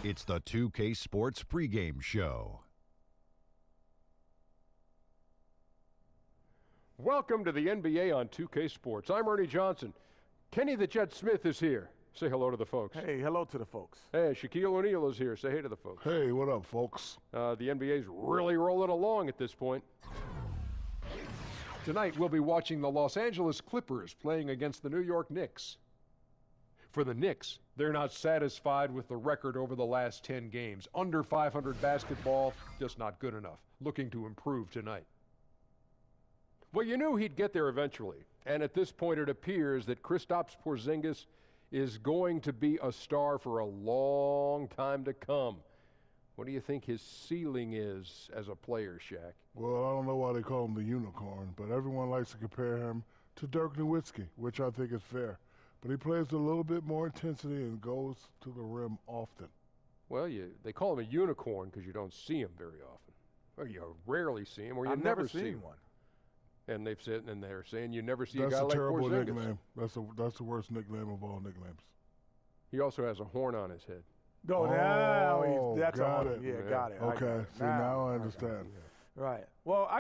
It's the 2K Sports pregame show. Welcome to the NBA on 2K Sports. I'm Ernie Johnson. Kenny the Jet Smith is here. Say hello to the folks. Hey, hello to the folks. Hey, Shaquille O'Neal is here. Say hey to the folks. Hey, what up, folks? The NBA's really rolling along at this point. Tonight, we'll be watching the Los Angeles Clippers playing against the New York Knicks. For the Knicks, they're not satisfied with the record over the last 10 games. Under 500 basketball, just not good enough. Looking to improve tonight. Well, you knew he'd get there eventually. And at this point, it appears that Kristaps Porzingis is going to be a star for a long time to come. What do you think his ceiling is as a player, Shaq? Well, I don't know why they call him the unicorn, but everyone likes to compare him to Dirk Nowitzki, which I think is fair. But he plays with a little bit more intensity and goes to the rim often. Well, they call him a unicorn because you don't see him very often. Or you rarely see him, or you I've never never see seen him. one. And they've said, and they're saying you never see That's a guy a like terrible Porzingis. nickname. That's the worst nickname of all nicknames. He also has a horn on his head. No, now that's got all. it. Yeah, got it. Okay, see, now I understand. Right. Well,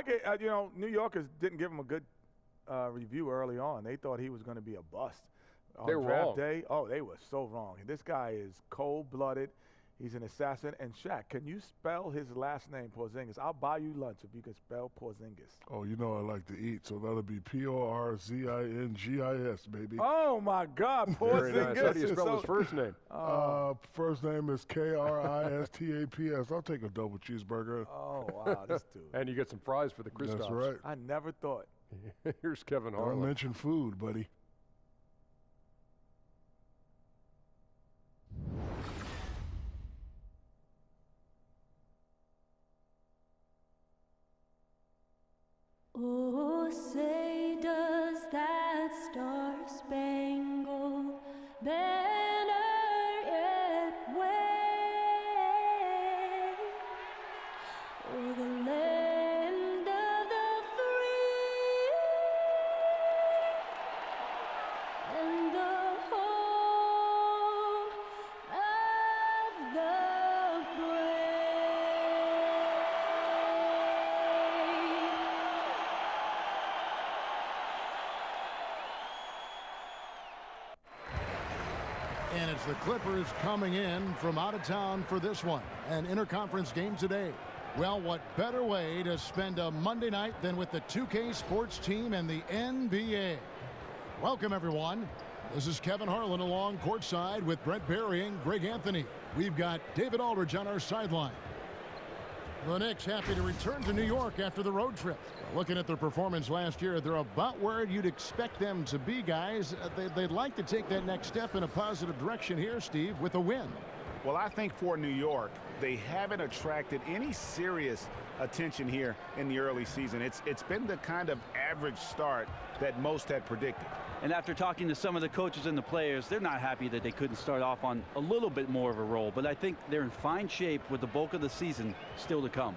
New Yorkers didn't give him a good review early on. They thought he was going to be a bust. On They were draft wrong. day, they were so wrong. This guy is cold-blooded. He's an assassin. And Shaq, can you spell his last name, Porzingis? I'll buy you lunch if you can spell Porzingis. Oh, you know I like to eat, so that'll be Porzingis, baby. Oh, my God, Very Porzingis. nice. How do you spell his first name? First name is Kristaps. I'll take a double cheeseburger. Oh, wow, this dude. And you get some fries for the Kristaps. That's right. I never thought. Here's Kevin Don't Harlan. mention food, buddy. Oh, say does that star-spangled banner yet wave o'er the land of the free and the home of the And it's the Clippers coming in from out of town for this one, an interconference game today. Well, what better way to spend a Monday night than with the 2K Sports team and the NBA? Welcome, everyone. This is Kevin Harlan along courtside with Brett Barry and Greg Anthony. We've got David Aldridge on our sideline. The Knicks happy to return to New York after the road trip. Looking at their performance last year, they're about where you'd expect them to be, guys. They'd like to take that next step in a positive direction here, Steve, with a win. Well, I think for New York, they haven't attracted any serious attention here in the early season. It's been the kind of average start that most had predicted. And after talking to some of the coaches and the players, they're not happy that they couldn't start off on a little bit more of a roll. But I think they're in fine shape with the bulk of the season still to come.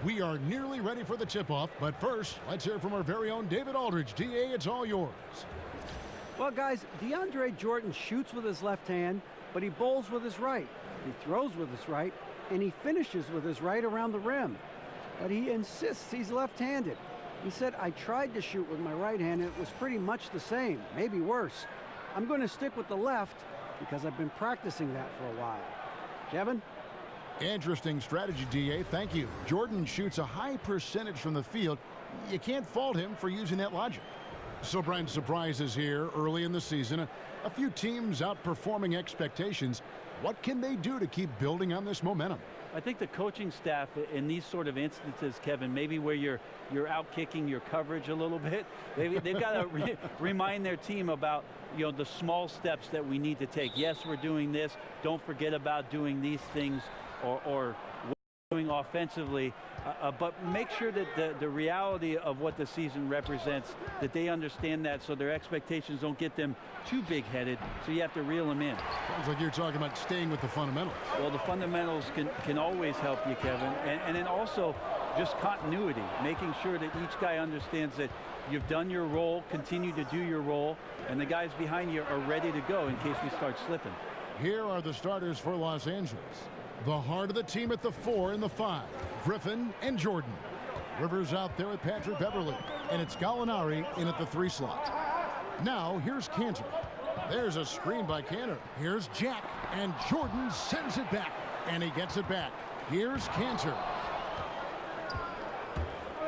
We are nearly ready for the tip-off, but first, let's hear from our very own David Aldridge. DA, it's all yours. Well, guys, DeAndre Jordan shoots with his left hand, but he bowls with his right. He throws with his right, and he finishes with his right around the rim. But he insists he's left-handed. He said, I tried to shoot with my right hand, and it was pretty much the same, maybe worse. I'm going to stick with the left because I've been practicing that for a while. Kevin? Interesting strategy, DA. Thank you. Jordan shoots a high percentage from the field. You can't fault him for using that logic. So, Brian, surprises here early in the season. A few teams outperforming expectations. What can they do to keep building on this momentum? I think the coaching staff in these sort of instances, Kevin, maybe where you're out-kicking your coverage a little bit, they've got to remind their team about, the small steps that we need to take. Yes, we're doing this. Don't forget about doing these things or doing offensively, but make sure that the reality of what the season represents, that they understand that so their expectations don't get them too big-headed, so you have to reel them in. Sounds like you're talking about staying with the fundamentals. Well, the fundamentals can always help you, Kevin, and then also just continuity, making sure that each guy understands that you've done your role, continue to do your role, and the guys behind you are ready to go in case we start slipping. Here are the starters for Los Angeles. The heart of the team at the 4 and the 5. Griffin and Jordan. Rivers out there with Patrick Beverly. And it's Gallinari in at the 3 slot. Now here's Cantor. There's a screen by Cantor. Here's Jack. And Jordan sends it back. And he gets it back. Here's Cantor.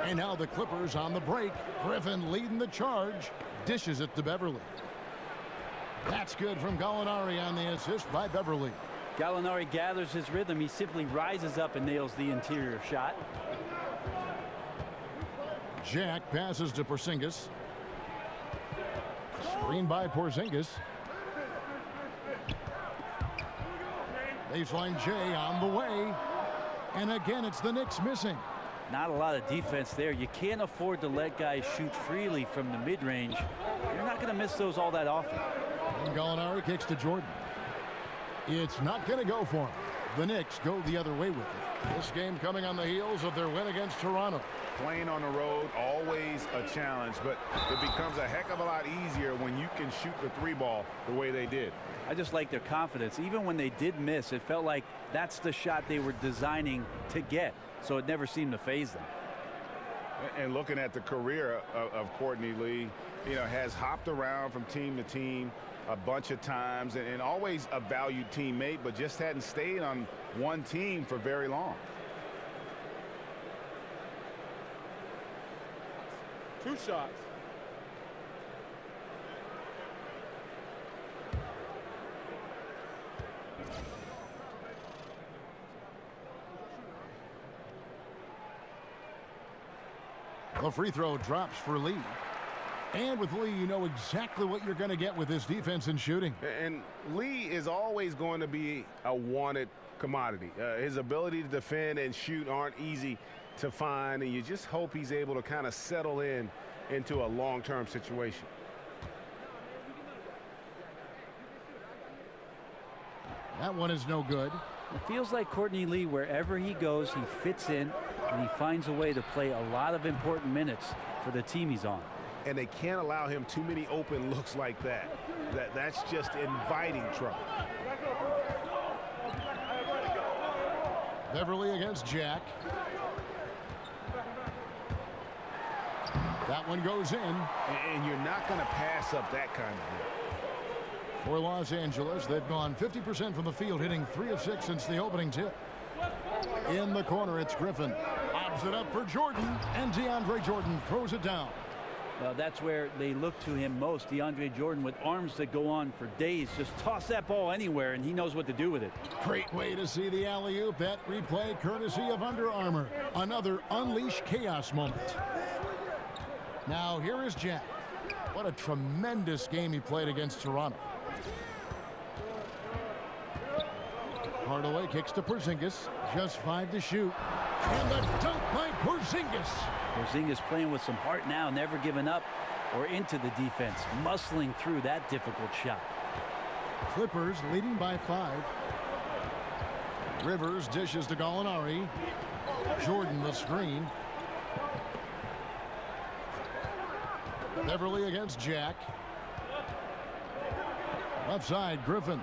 And now the Clippers on the break. Griffin leading the charge. Dishes it to Beverly. That's good from Gallinari on the assist by Beverly. Gallinari gathers his rhythm. He simply rises up and nails the interior shot. Jack passes to Porzingis. Screen by Porzingis. Baseline J on the way. And again, it's the Knicks missing. Not a lot of defense there. You can't afford to let guys shoot freely from the mid-range. You're not going to miss those all that often. And Gallinari kicks to Jordan. It's not going to go for him. The Knicks go the other way with it. This game coming on the heels of their win against Toronto. Playing on the road, always a challenge, but it becomes a heck of a lot easier when you can shoot the 3 ball the way they did. I just like their confidence. Even when they did miss, it felt like that's the shot they were designing to get, so it never seemed to faze them. And looking at the career of Courtney Lee, you know, has hopped around from team to team a bunch of times and always a valued teammate, but just hadn't stayed on one team for very long. 2 shots. The free throw drops for Lee. And with Lee, you know exactly what you're going to get with his defense and shooting. And Lee is always going to be a wanted commodity. His ability to defend and shoot aren't easy to find, and you just hope he's able to kind of settle into a long-term situation. That one is no good. It feels like Courtney Lee, wherever he goes, he fits in, and he finds a way to play a lot of important minutes for the team he's on. And they can't allow him too many open looks like that. That's just inviting trouble. Beverly against Jack. That one goes in. And you're not going to pass up that kind of thing. For Los Angeles, they've gone 50% from the field, hitting 3 of 6 since the opening tip. In the corner, it's Griffin. Lobs it up for Jordan, and DeAndre Jordan throws it down. Well, that's where they look to him most. DeAndre Jordan with arms that go on for days. Just toss that ball anywhere, and he knows what to do with it. Great way to see the alley-oop. That replay courtesy of Under Armour. Another Unleash Chaos moment. Now, here is Jack. What a tremendous game he played against Toronto. Hardaway kicks to Porzingis. Just 5 to shoot. And the dunk by Porzingis. Porzingis playing with some heart now, never giving up or into the defense, muscling through that difficult shot. Clippers leading by 5. Rivers dishes to Gallinari. Jordan the screen. Beverly against Jack. Left side, Griffin.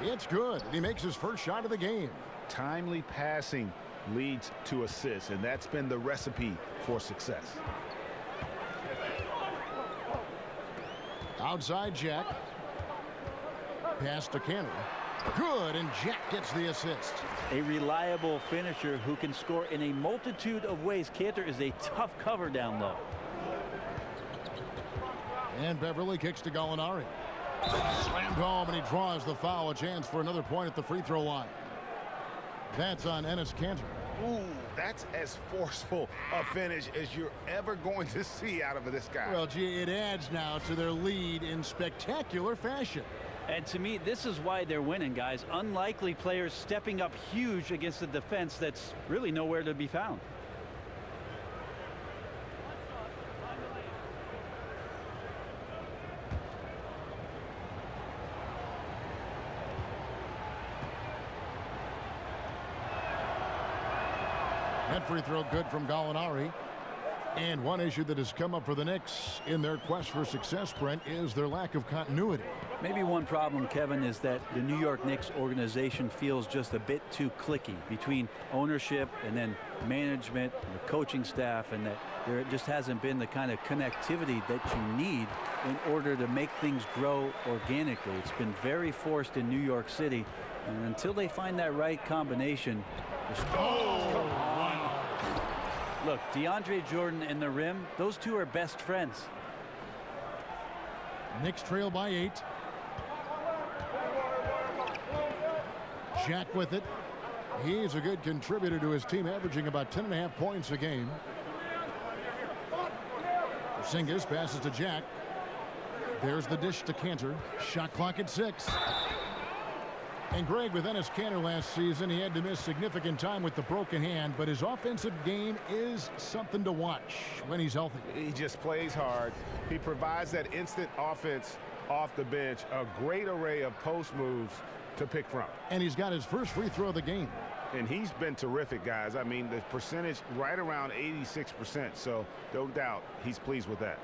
It's good. He makes his first shot of the game. Timely passing leads to assists, and that's been the recipe for success. Outside Jack. Pass to Cantor. Good, and Jack gets the assist. A reliable finisher who can score in a multitude of ways. Cantor is a tough cover down low. And Beverly kicks to Gallinari. Slammed home, and he draws the foul. A chance for another point at the free throw line. That's on Enes Kanter. Ooh, that's as forceful a finish as you're ever going to see out of this guy. Well, gee, it adds now to their lead in spectacular fashion. And to me, this is why they're winning, guys. Unlikely players stepping up huge against a defense that's really nowhere to be found. That free throw good from Gallinari. And one issue that has come up for the Knicks in their quest for success, Brent, is their lack of continuity. Maybe one problem, Kevin, is that the New York Knicks organization feels just a bit too cliquey between ownership and then management and the coaching staff, and that there just hasn't been the kind of connectivity that you need in order to make things grow organically. It's been very forced in New York City, and until they find that right combination. Look, DeAndre Jordan and the rim, those two are best friends. Knicks trail by 8. Jack with it. He's a good contributor to his team, averaging about 10.5 points a game. Porzingis passes to Jack. There's the dish to Cantor. Shot clock at 6. And Greg, with Enes Kanter last season, he had to miss significant time with the broken hand, but his offensive game is something to watch when he's healthy. He just plays hard. He provides that instant offense off the bench, a great array of post moves to pick from. And he's got his first free throw of the game. And he's been terrific, guys. I mean, the percentage right around 86%, so no doubt he's pleased with that.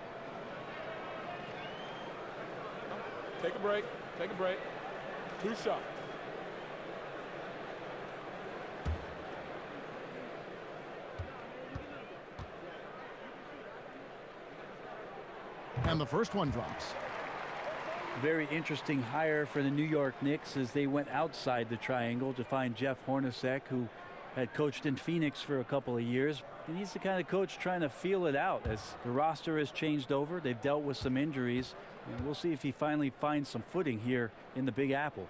Take a break. Take a break. 2 shots. And the first one drops. Very interesting hire for the New York Knicks as they went outside the triangle to find Jeff Hornacek, who had coached in Phoenix for a couple of years. And he's the kind of coach trying to feel it out as the roster has changed over. They've dealt with some injuries, and we'll see if he finally finds some footing here in the Big Apple.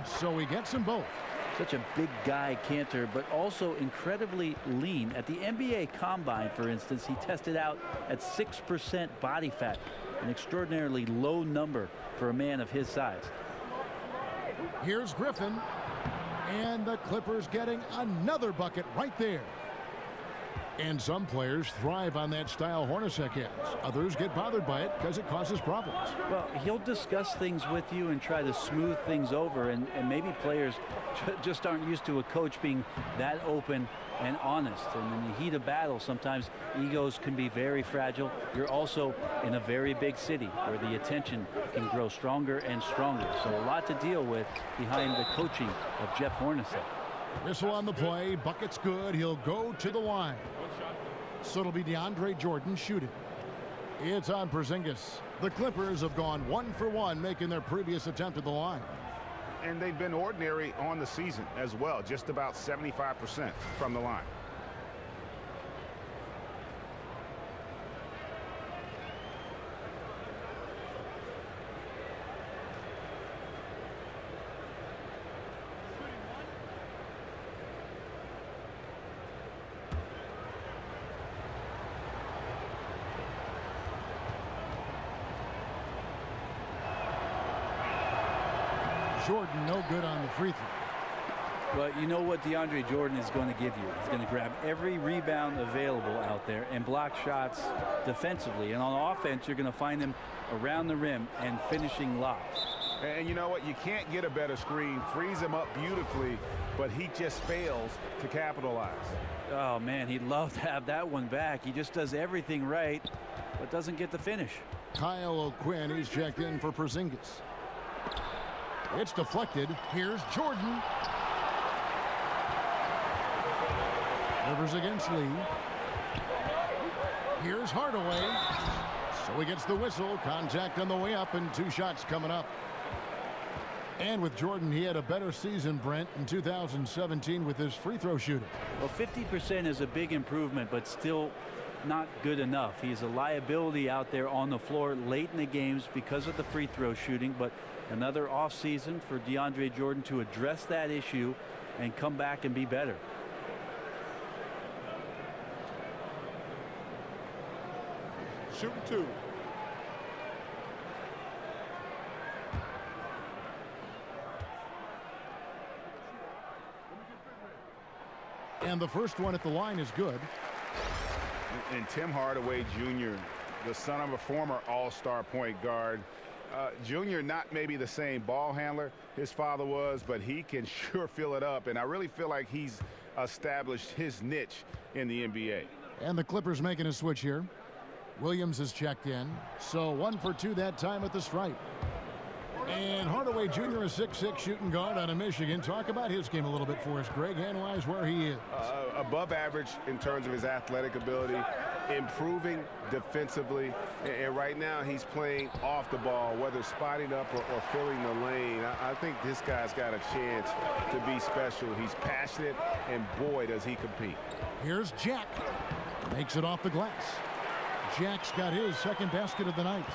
So he gets them both. Such a big guy, Cantor, but also incredibly lean. At the NBA Combine, for instance, he tested out at 6% body fat, an extraordinarily low number for a man of his size. Here's Griffin, and the Clippers getting another bucket right there. And some players thrive on that style Hornacek has. Others get bothered by it because it causes problems. Well, he'll discuss things with you and try to smooth things over, and maybe players just aren't used to a coach being that open and honest. And in the heat of battle, sometimes egos can be very fragile. You're also in a very big city where the attention can grow stronger and stronger. So a lot to deal with behind the coaching of Jeff Hornacek. Whistle on the play. Bucket's good. He'll go to the line. So it'll be DeAndre Jordan shooting. It's on Porzingis. The Clippers have gone 1 for 1, making their previous attempt at the line. And they've been ordinary on the season as well, just about 75% from the line. Jordan no good on the free throw. But you know what DeAndre Jordan is going to give you. He's going to grab every rebound available out there and block shots defensively. And on offense, you're going to find him around the rim and finishing lobs. And you know what? You can't get a better screen. Frees him up beautifully, but he just fails to capitalize. Oh, man, he'd love to have that one back. He just does everything right, but doesn't get the finish. Kyle O'Quinn, he's checked in for Porzingis. It's deflected. Here's Jordan. Rivers against Lee. Here's Hardaway. So he gets the whistle. Contact on the way up and 2 shots coming up. And with Jordan, he had a better season, Brent, in 2017 with his free throw shooting. Well, 50% is a big improvement, but still not good enough. He's a liability out there on the floor late in the games because of the free throw shooting, but another off season for DeAndre Jordan to address that issue and come back and be better. Shooting 2. And the first one at the line is good. And Tim Hardaway Jr., the son of a former all-star point guard. Junior, not maybe the same ball handler his father was, but he can sure fill it up. And I really feel like he's established his niche in the NBA. And the Clippers making a switch here. Williams has checked in. So 1 for 2 that time at the stripe. And Hardaway Jr., a 6'6" shooting guard out of Michigan. Talk about his game a little bit for us, Greg. Analyze where he is. Above average in terms of his athletic ability, improving defensively, and right now he's playing off the ball, whether spotting up or filling the lane. I think this guy's got a chance to be special. He's passionate, and boy, does he compete. Here's Jack. Makes it off the glass. Jack's got his second basket of the night.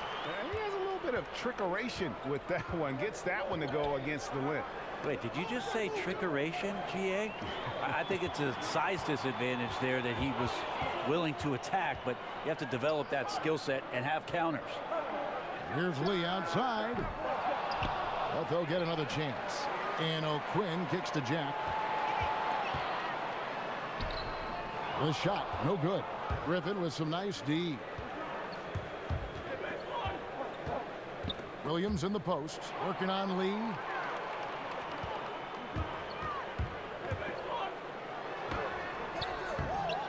He has a little bit of trickeration with that one. Gets that one to go against the limb. Wait, did you just say trickeration, GA? I think it's a size disadvantage there that he was willing to attack, but you have to develop that skill set and have counters. Here's Lee outside. But they'll get another chance. And O'Quinn kicks to Jack. The shot, no good. Griffin with some nice D. Williams in the post, working on Lee.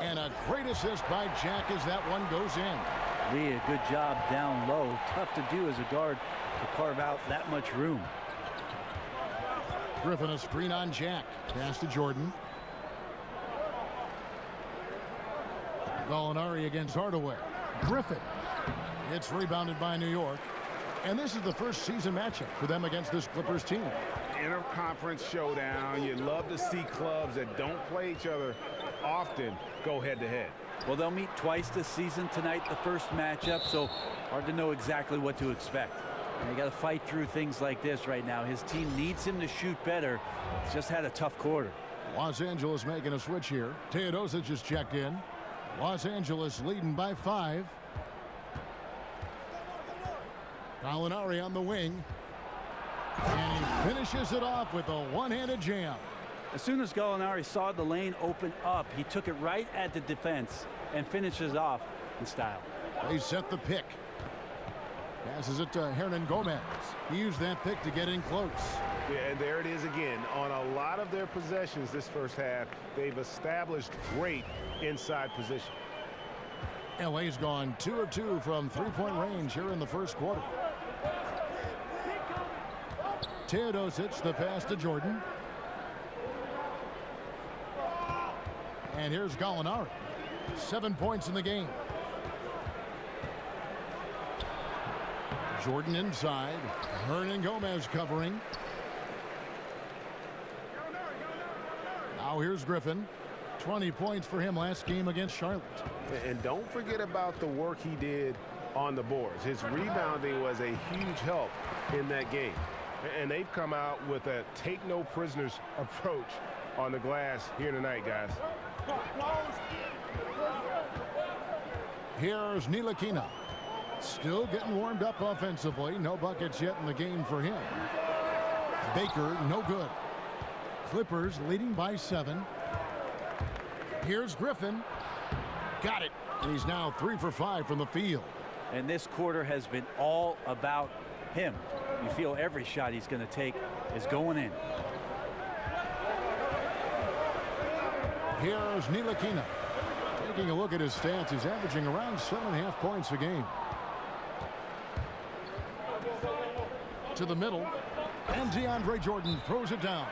And a great assist by Jack as that one goes in. Lee, a good job down low. Tough to do as a guard to carve out that much room. Griffin a screen on Jack. Pass to Jordan. Gallinari against Hardaway. Griffin. It's rebounded by New York. And this is the first season matchup for them against this Clippers team. Interconference showdown. You love to see clubs that don't play each other often go head-to-head. Well, they'll meet twice this season tonight, the first matchup, so hard to know exactly what to expect. And they got to fight through things like this right now. His team needs him to shoot better. He's just had a tough quarter. Los Angeles making a switch here. Teodosic just checked in. Los Angeles leading by 5. Gallinari on the wing. And he finishes it off with a one-handed jam. As soon as Gallinari saw the lane open up, he took it right at the defense and finishes off in style. They set the pick. Passes it to Hernan Gomez. He used that pick to get in close. Yeah, and there it is again. On a lot of their possessions this first half, they've established great inside position. LA's gone 2 of 2 from three-point range here in the first quarter. Teodosic, the pass to Jordan. And here's Gallinari. 7 points in the game. Jordan inside. Hernan Gomez covering. Now here's Griffin. 20 points for him last game against Charlotte. And don't forget about the work he did on the boards. His rebounding was a huge help in that game. And they've come out with a take-no-prisoners approach on the glass here tonight, guys. Here's Ntilikina. Still getting warmed up offensively. No buckets yet in the game for him. Baker, no good. Clippers leading by 7. Here's Griffin. Got it. And he's now 3 for 5 from the field. And this quarter has been all about him. You feel every shot he's going to take is going in. Here's Ntilikina. Taking a look at his stats, he's averaging around 7.5 points a game. To the middle, and DeAndre Jordan throws it down.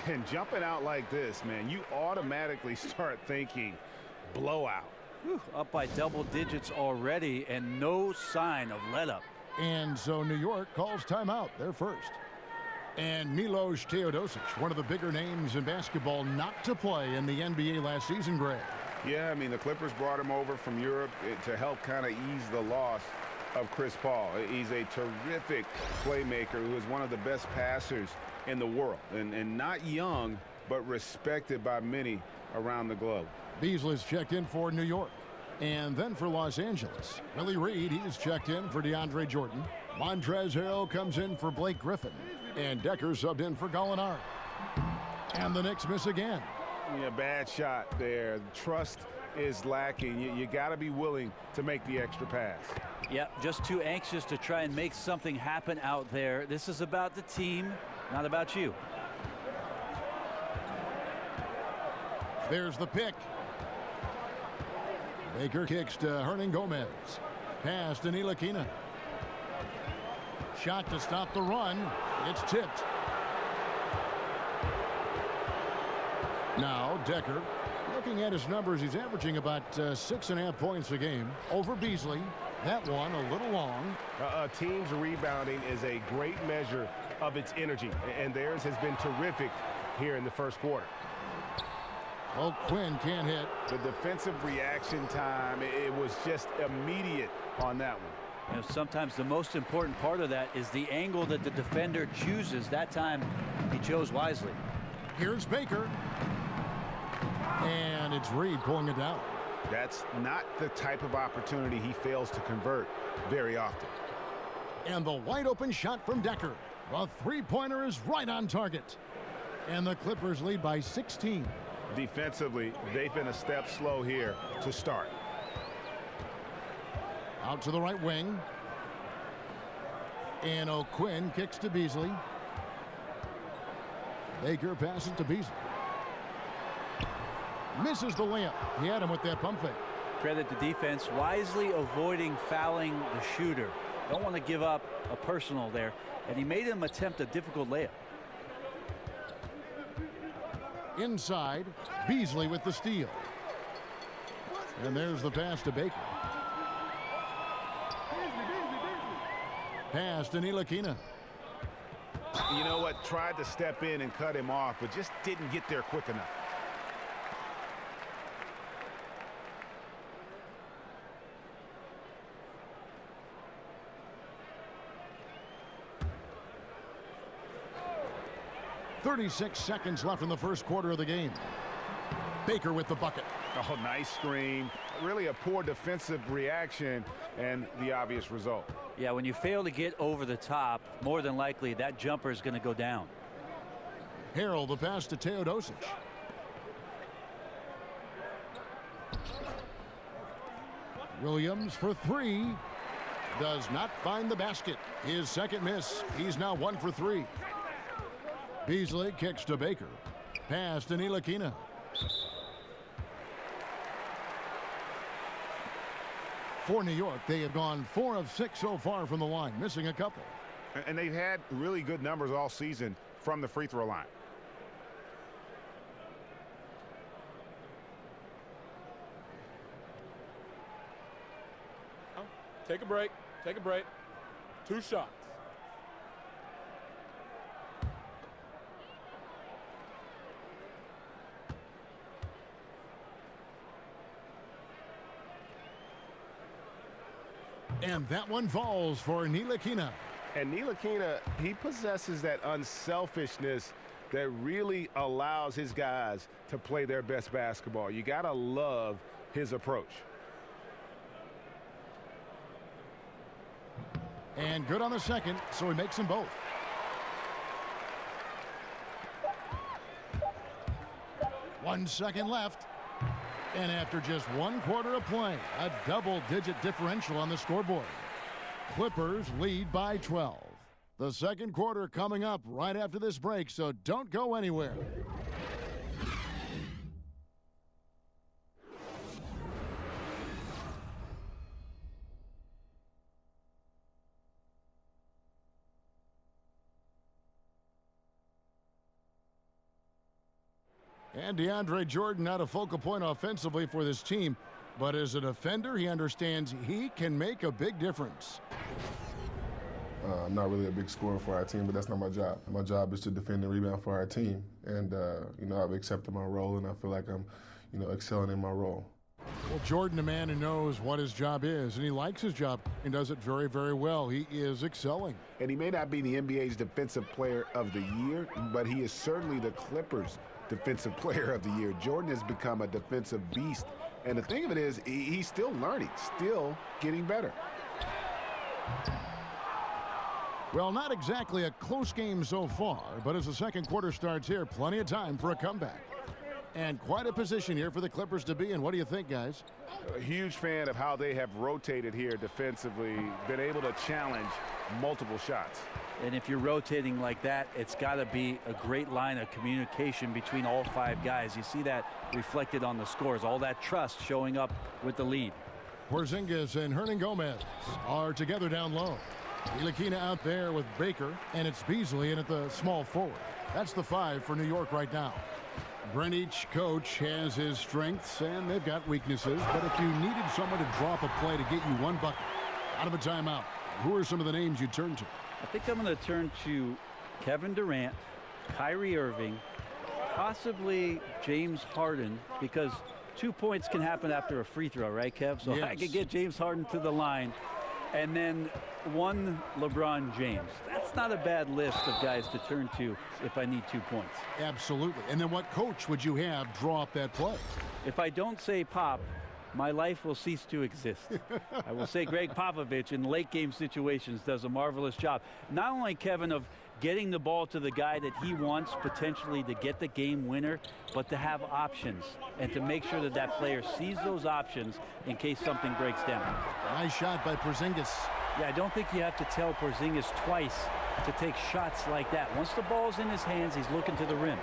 And jumping out like this, man, you automatically start thinking blowout. Whew, up by double digits already, and no sign of let up. And so New York calls timeout, their first. And Milos Teodosic, one of the bigger names in basketball not to play in the NBA last season, Greg. Yeah, I mean, the Clippers brought him over from Europe to help kind of ease the loss of Chris Paul. He's a terrific playmaker who is one of the best passers in the world. And not young, but respected by many around the globe. Beasley's checked in for New York. And then for Los Angeles, Willie Reed, he's checked in for DeAndre Jordan. Montrezl Harrell comes in for Blake Griffin. And Decker subbed in for Gallinari. And the Knicks miss again. Yeah, bad shot there. Trust is lacking. You got to be willing to make the extra pass. Yep, just too anxious to try and make something happen out there. This is about the team, not about you. There's the pick. Baker kicks to Hernan Gomez. Pass to Ntilikina. Shot to stop the run. It's tipped. Now Decker. Looking at his numbers, he's averaging about 6.5 points a game over Beasley. That one a little long. A team's rebounding is a great measure of its energy, and theirs has been terrific here in the first quarter. Oh, Quinn can't hit. The defensive reaction time, it was just immediate on that one. You know, sometimes the most important part of that is the angle that the defender chooses. That time he chose wisely. Here's Baker. And it's Reed pulling it down. That's not the type of opportunity he fails to convert very often. And the wide open shot from Decker. The three-pointer is right on target. And the Clippers lead by 16. Defensively, they've been a step slow here to start. Out to the right wing. And O'Quinn kicks to Beasley. Baker passes to Beasley. Misses the layup. He had him with that pump fake. Credit the defense, wisely avoiding fouling the shooter. Don't want to give up a personal there. And he made him attempt a difficult layup. Inside, Beasley with the steal. And there's the pass to Baker. Pass to Ntilikina. You know what? Tried to step in and cut him off, but just didn't get there quick enough. .36 seconds left in the first quarter of the game. Baker with the bucket. Oh, nice screen. Really a poor defensive reaction and the obvious result. Yeah, when you fail to get over the top, more than likely that jumper is going to go down. Harrell the pass to Teodosic. Williams for three. Does not find the basket. His second miss. He's now 1 for 3. Beasley kicks to Baker. Pass to Ntilikina. For New York, they have gone 4 of 6 so far from the line, missing a couple. And they've had really good numbers all season from the free throw line. Take a break. Take a break. 2 shots. And that one falls for Ntilikina. And Ntilikina, he possesses that unselfishness that really allows his guys to play their best basketball. You got to love his approach. And good on the second, so he makes them both. One second left. And after just 1 quarter of play, a double-digit differential on the scoreboard. Clippers lead by 12. The second quarter coming up right after this break, so don't go anywhere. And DeAndre Jordan not a focal point offensively for this team, but as a defender, he understands he can make a big difference. I'm not really a big scorer for our team, but that's not my job. My job is to defend and rebound for our team. And, you know, I've accepted my role, and I feel like I'm, you know, excelling in my role. Well, Jordan, a man who knows what his job is, and he likes his job and does it very, very well. He is excelling. And he may not be the NBA's Defensive Player of the Year, but he is certainly the Clippers' Defensive Player of the Year. Jordan has become a defensive beast. And the thing of it is, he's still learning, still getting better. Well, not exactly a close game so far, but as the second quarter starts here, plenty of time for a comeback. And quite a position here for the Clippers to be in. What do you think, guys? A huge fan of how they have rotated here defensively, been able to challenge multiple shots. And if you're rotating like that, it's got to be a great line of communication between all 5 guys. You see that reflected on the scores, all that trust showing up with the lead. Porzingis and Hernangomez are together down low. Ntilikina out there with Baker, and it's Beasley in at the small forward. That's the 5 for New York right now. Brent, each coach has his strengths and they've got weaknesses, but if you needed someone to drop a play to get you 1 bucket out of a timeout, who are some of the names you turn to? I think I'm going to turn to Kevin Durant, Kyrie Irving, possibly James Harden, because 2 points can happen after a free throw, right, Kev? So yes. I could get James Harden to the line, and then 1 LeBron James. That's not a bad list of guys to turn to if I need 2 points. Absolutely. And then what coach would you have draw up that play? If I don't say Pop, my life will cease to exist. I will say Greg Popovich in late game situations does a marvelous job. Not only, Kevin, of getting the ball to the guy that he wants potentially to get the game winner, but to have options and to make sure that that player sees those options in case something breaks down. Nice shot by Porzingis. Yeah, I don't think you have to tell Porzingis twice to take shots like that. Once the ball's in his hands, he's looking to the rim.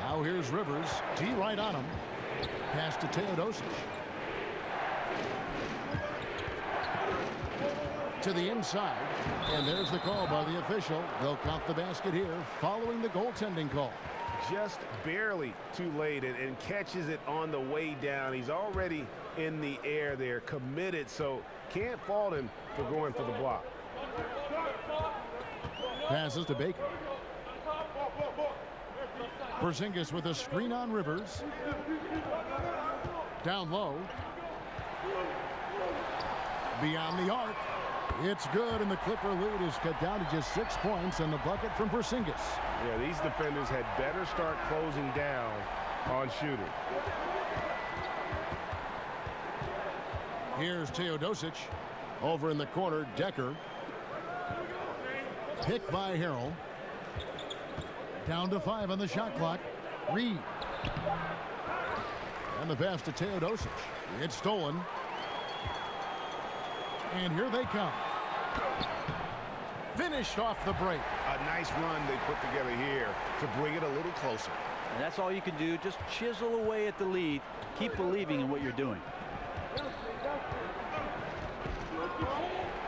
Now here's Rivers. D right on him. Pass to Teodosic. To the inside. And there's the call by the official. They'll count the basket here following the goaltending call. Just barely too late and catches it on the way down. He's already in the air there, committed, so can't fault him for going for the block. Passes to Baker. Porzingis with a screen on Rivers. Down low. Beyond the arc. It's good, and the Clipper lead is cut down to just 6 points, and the bucket from Porzingis. Yeah, these defenders had better start closing down on shooting. Here's Teodosic. Over in the corner, Decker. Picked by Harrell. Down to 5 on the shot clock. Reed. And the pass to Teodosic. It's stolen. And here they come. Finished off the break. A nice run they put together here to bring it a little closer. And that's all you can do. Just chisel away at the lead. Keep believing in what you're doing.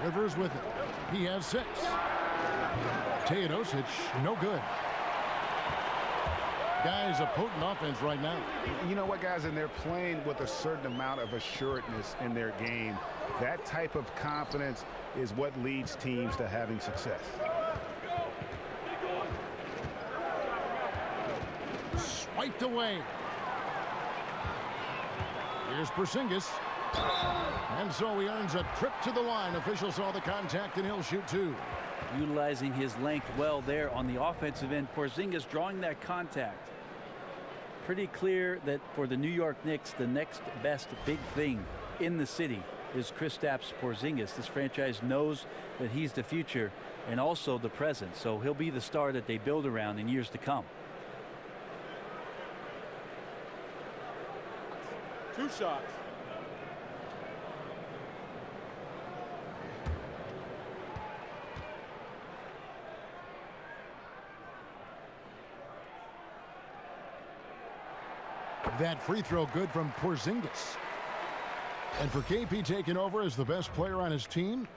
Rivers with it. He has 6. Teodosic, no good. Guys, a potent offense right now. You know what, guys, and they're playing with a certain amount of assuredness in their game. That type of confidence is what leads teams to having success. Swiped away. Here's Porzingis. And so he earns a trip to the line. Official saw the contact, and he'll shoot 2. Utilizing his length well there on the offensive end. Porzingis drawing that contact. Pretty clear that for the New York Knicks, the next best big thing in the city is Kristaps Porzingis. This franchise knows that he's the future and also the present, so he'll be the star that they build around in years to come. 2 shots. That free throw good from Porzingis. And for KP taking over as the best player on his team,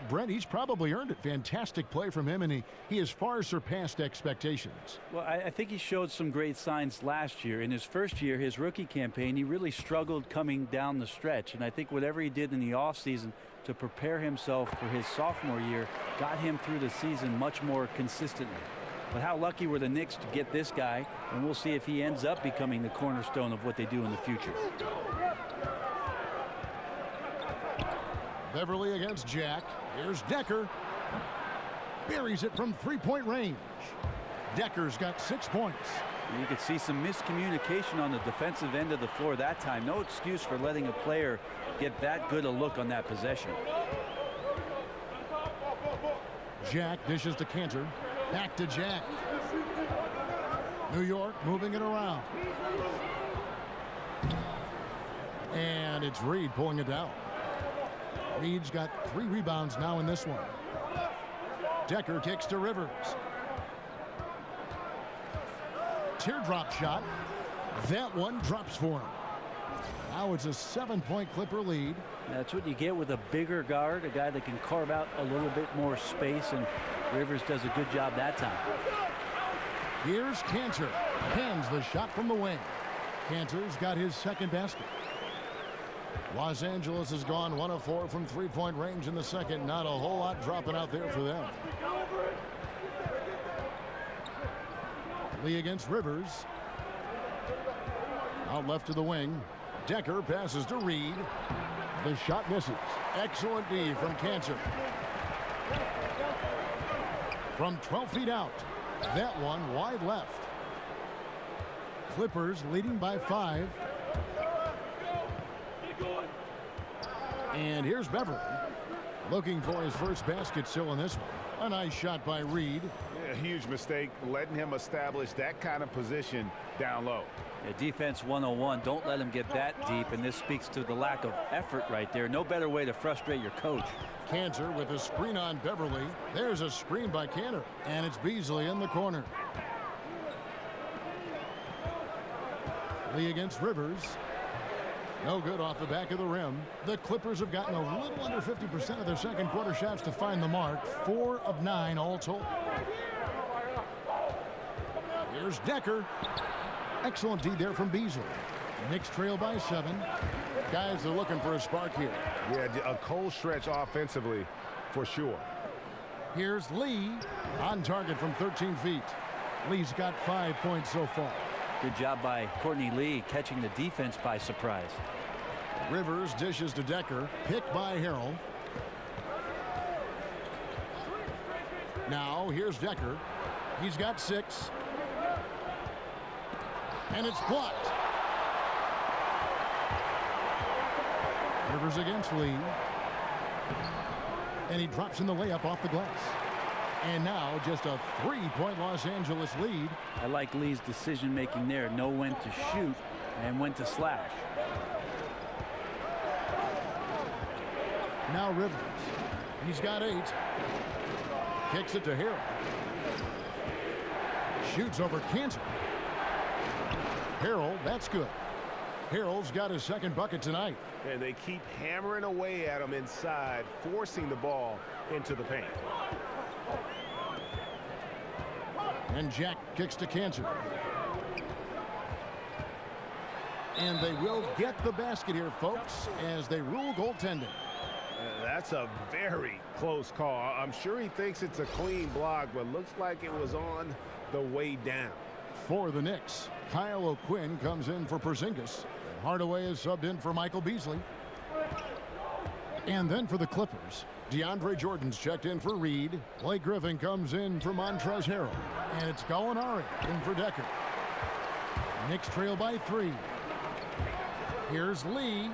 Brent, he's probably earned it. Fantastic play from him, and he has far surpassed expectations. Well, I think he showed some great signs last year. In his first year, his rookie campaign, he really struggled coming down the stretch. And I think whatever he did in the offseason to prepare himself for his sophomore year got him through the season much more consistently. But how lucky were the Knicks to get this guy, and we'll see if he ends up becoming the cornerstone of what they do in the future. Beverly against Jack. Here's Decker. Buries it from 3-point range. Decker's got 6 points. You could see some miscommunication on the defensive end of the floor that time. No excuse for letting a player get that good a look on that possession. Jack dishes to Cantor. Back to Jack. New York moving it around. And it's Reed pulling it down. Reed's got 3 rebounds now in this one. Decker kicks to Rivers. Teardrop shot. That one drops for him. Now it's a 7-point Clipper lead. That's what you get with a bigger guard, a guy that can carve out a little bit more space, and Rivers does a good job that time. Here's Cantor. Hands the shot from the wing. Cantor's got his second basket. Los Angeles has gone 1 of 4 from 3-point range in the second. Not a whole lot dropping out there for them. Lee against Rivers. Out left to the wing. Decker passes to Reed. The shot misses. Excellent D from Cantor. From 12 feet out. That one wide left. Clippers leading by 5. And here's Beverly. Looking for his first basket still in this one. A nice shot by Reed. A huge mistake letting him establish that kind of position down low. Yeah, defense 101. Don't let him get that deep, and this speaks to the lack of effort right there. No better way to frustrate your coach. Cantor with a screen on Beverly. There's a screen by Cantor, and it's Beasley in the corner. Lee against Rivers. No good off the back of the rim. The Clippers have gotten a little under 50% of their second quarter shots to find the mark. 4 of 9 all told. Here's Decker. Excellent D there from Beasley. Knicks trail by 7. Guys are looking for a spark here. Yeah, a cold stretch offensively for sure. Here's Lee on target from 13 feet. Lee's got 5 points so far. Good job by Courtney Lee catching the defense by surprise. Rivers dishes to Decker. Picked by Harrell. Now here's Decker. He's got 6. And it's blocked. Rivers against Lee. And he drops in the layup off the glass. And now just a 3-point Los Angeles lead. I like Lee's decision making there. Know when to shoot and when to slash. Now Rivers. He's got 8. Kicks it to Harrell. Shoots over Cantor. Harrell, that's good. Harrell's got his second bucket tonight. And they keep hammering away at him inside, forcing the ball into the paint. And Jack kicks to Cantor. And they will get the basket here, folks, as they rule goaltending. That's a very close call. I'm sure he thinks it's a clean block, but looks like it was on the way down. For the Knicks, Kyle O'Quinn comes in for Porzingis. Hardaway is subbed in for Michael Beasley. And then for the Clippers, DeAndre Jordan's checked in for Reed. Blake Griffin comes in for Montrezl Harrell. And it's Gallinari in for Decker. Knicks trail by 3. Here's Lee.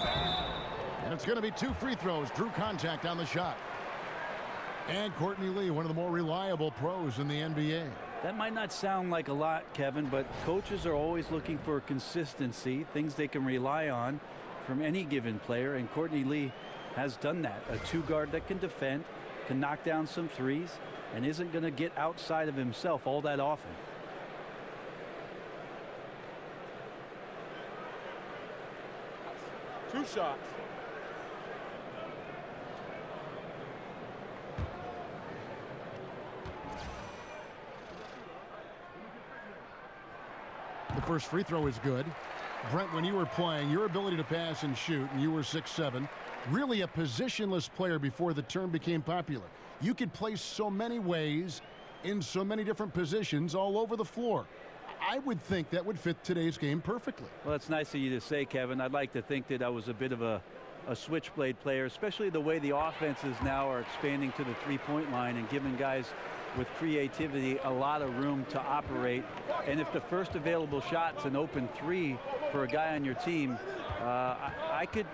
And it's going to be 2 free throws. Drew contact on the shot. And Courtney Lee, one of the more reliable pros in the NBA. That might not sound like a lot, Kevin, but coaches are always looking for consistency, things they can rely on from any given player, and Courtney Lee has done that. A 2-guard that can defend, can knock down some threes, and isn't going to get outside of himself all that often. Two shots. The first free throw is good. Brent, when you were playing, your ability to pass and shoot, and you were 6'7", really a positionless player before the term became popular. You could play so many ways in so many different positions all over the floor. I would think that would fit today's game perfectly. Well, it's nice of you to say, Kevin. I'd like to think that I was a bit of a switchblade player, especially the way the offenses now are expanding to the three-point line and giving guys with creativity a lot of room to operate. And if the first available shot's an open 3 for a guy on your team, I could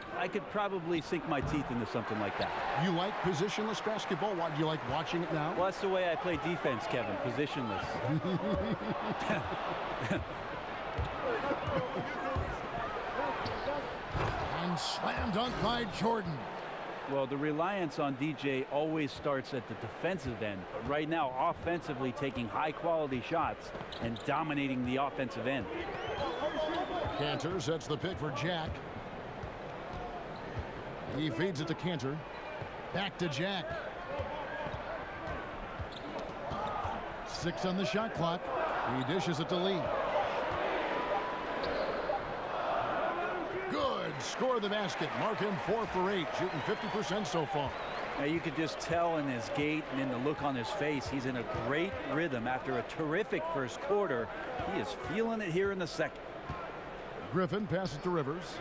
probably sink my teeth into something like that. You like positionless basketball? Do you like watching it now? Well, that's the way I play defense, Kevin. Positionless. And slam dunk by Jordan. Well, the reliance on DJ always starts at the defensive end. But right now, offensively taking high-quality shots and dominating the offensive end. Cantor sets the pick for Jack. He feeds it to Cantor. Back to Jack. 6 on the shot clock. He dishes it to Lee. Good. Score the basket. Mark him 4 for 8. Shooting 50% so far. Now you could just tell in his gait and in the look on his face, he's in a great rhythm after a terrific first quarter. He is feeling it here in the second. Griffin passes to Rivers.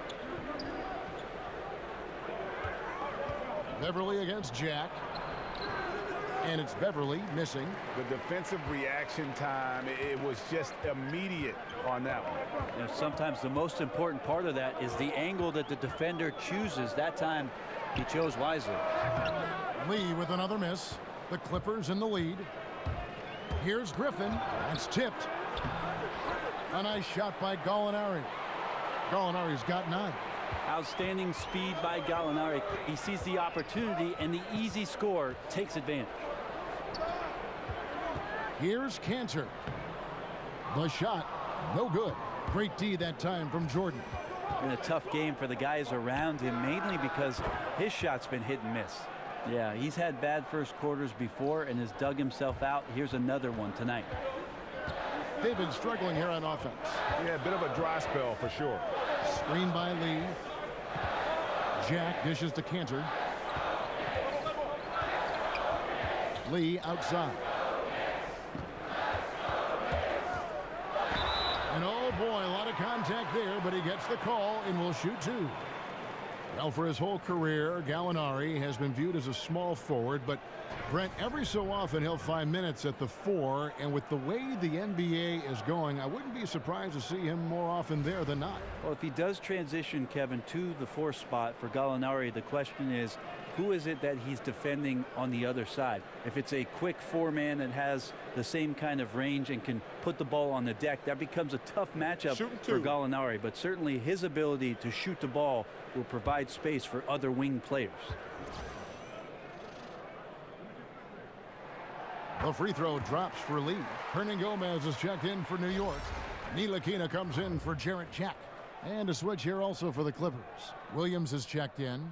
Beverly against Jack. And it's Beverly missing. The defensive reaction time, it was just immediate on that one. You know, sometimes the most important part of that is the angle that the defender chooses. That time he chose wisely. Lee with another miss. The Clippers in the lead. Here's Griffin. That's tipped. A nice shot by Gallinari. Gallinari's got 9. Outstanding speed by Gallinari. He sees the opportunity and the easy score takes advantage. Here's Cantor. The shot, no good. Great D that time from Jordan. In a tough game for the guys around him, mainly because his shot's been hit and miss. Yeah, he's had bad first quarters before and has dug himself out. Here's another one tonight. They've been struggling here on offense. Yeah, a bit of a dry spell for sure. Screen by Lee. Jack dishes to Cantor. Lee outside. And oh boy, a lot of contact there, but he gets the call and will shoot 2. Well, for his whole career, Gallinari has been viewed as a small forward, but Brent, every so often he'll find minutes at the 4, and with the way the NBA is going, I wouldn't be surprised to see him more often there than not. Well, if he does transition, Kevin, to the 4 spot for Gallinari, the question is, who is it that he's defending on the other side? If it's a quick 4-man that has the same kind of range and can put the ball on the deck, that becomes a tough matchup for Gallinari. But certainly his ability to shoot the ball will provide space for other wing players. The free throw drops for Lee. Hernan Gomez is checked in for New York. Ntilikina comes in for Jarrett Jack. And a switch here also for the Clippers. Williams is checked in.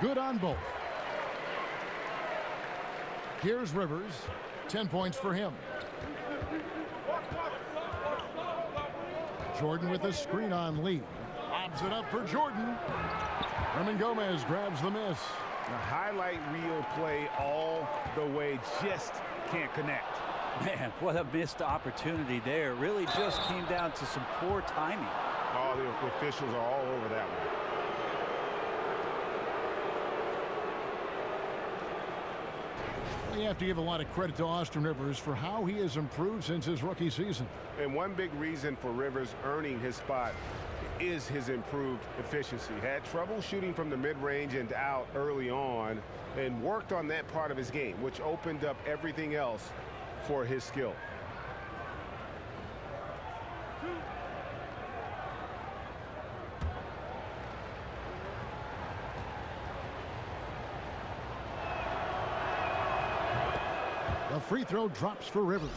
Good on both. Here's Rivers. 10 points for him. Jordan with a screen on Lee. Lobs it up for Jordan. Hernan Gomez grabs the miss. The highlight reel play all the way, just can't connect. Man, what a missed opportunity there. Really just came down to some poor timing. Oh, the officials are all over that one. We have to give a lot of credit to Austin Rivers for how he has improved since his rookie season. And one big reason for Rivers earning his spot is his improved efficiency. Had trouble shooting from the mid-range and out early on and worked on that part of his game, which opened up everything else for his skill. The free throw drops for Rivers.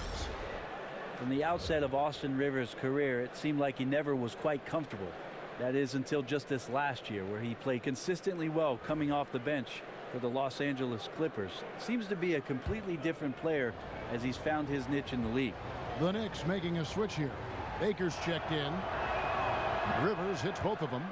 From the outset of Austin Rivers' career, it seemed like he never was quite comfortable. That is until just this last year, where he played consistently well coming off the bench for the Los Angeles Clippers. Seems to be a completely different player as he's found his niche in the league. The Knicks making a switch here. Baker's checked in. Rivers hits both of them.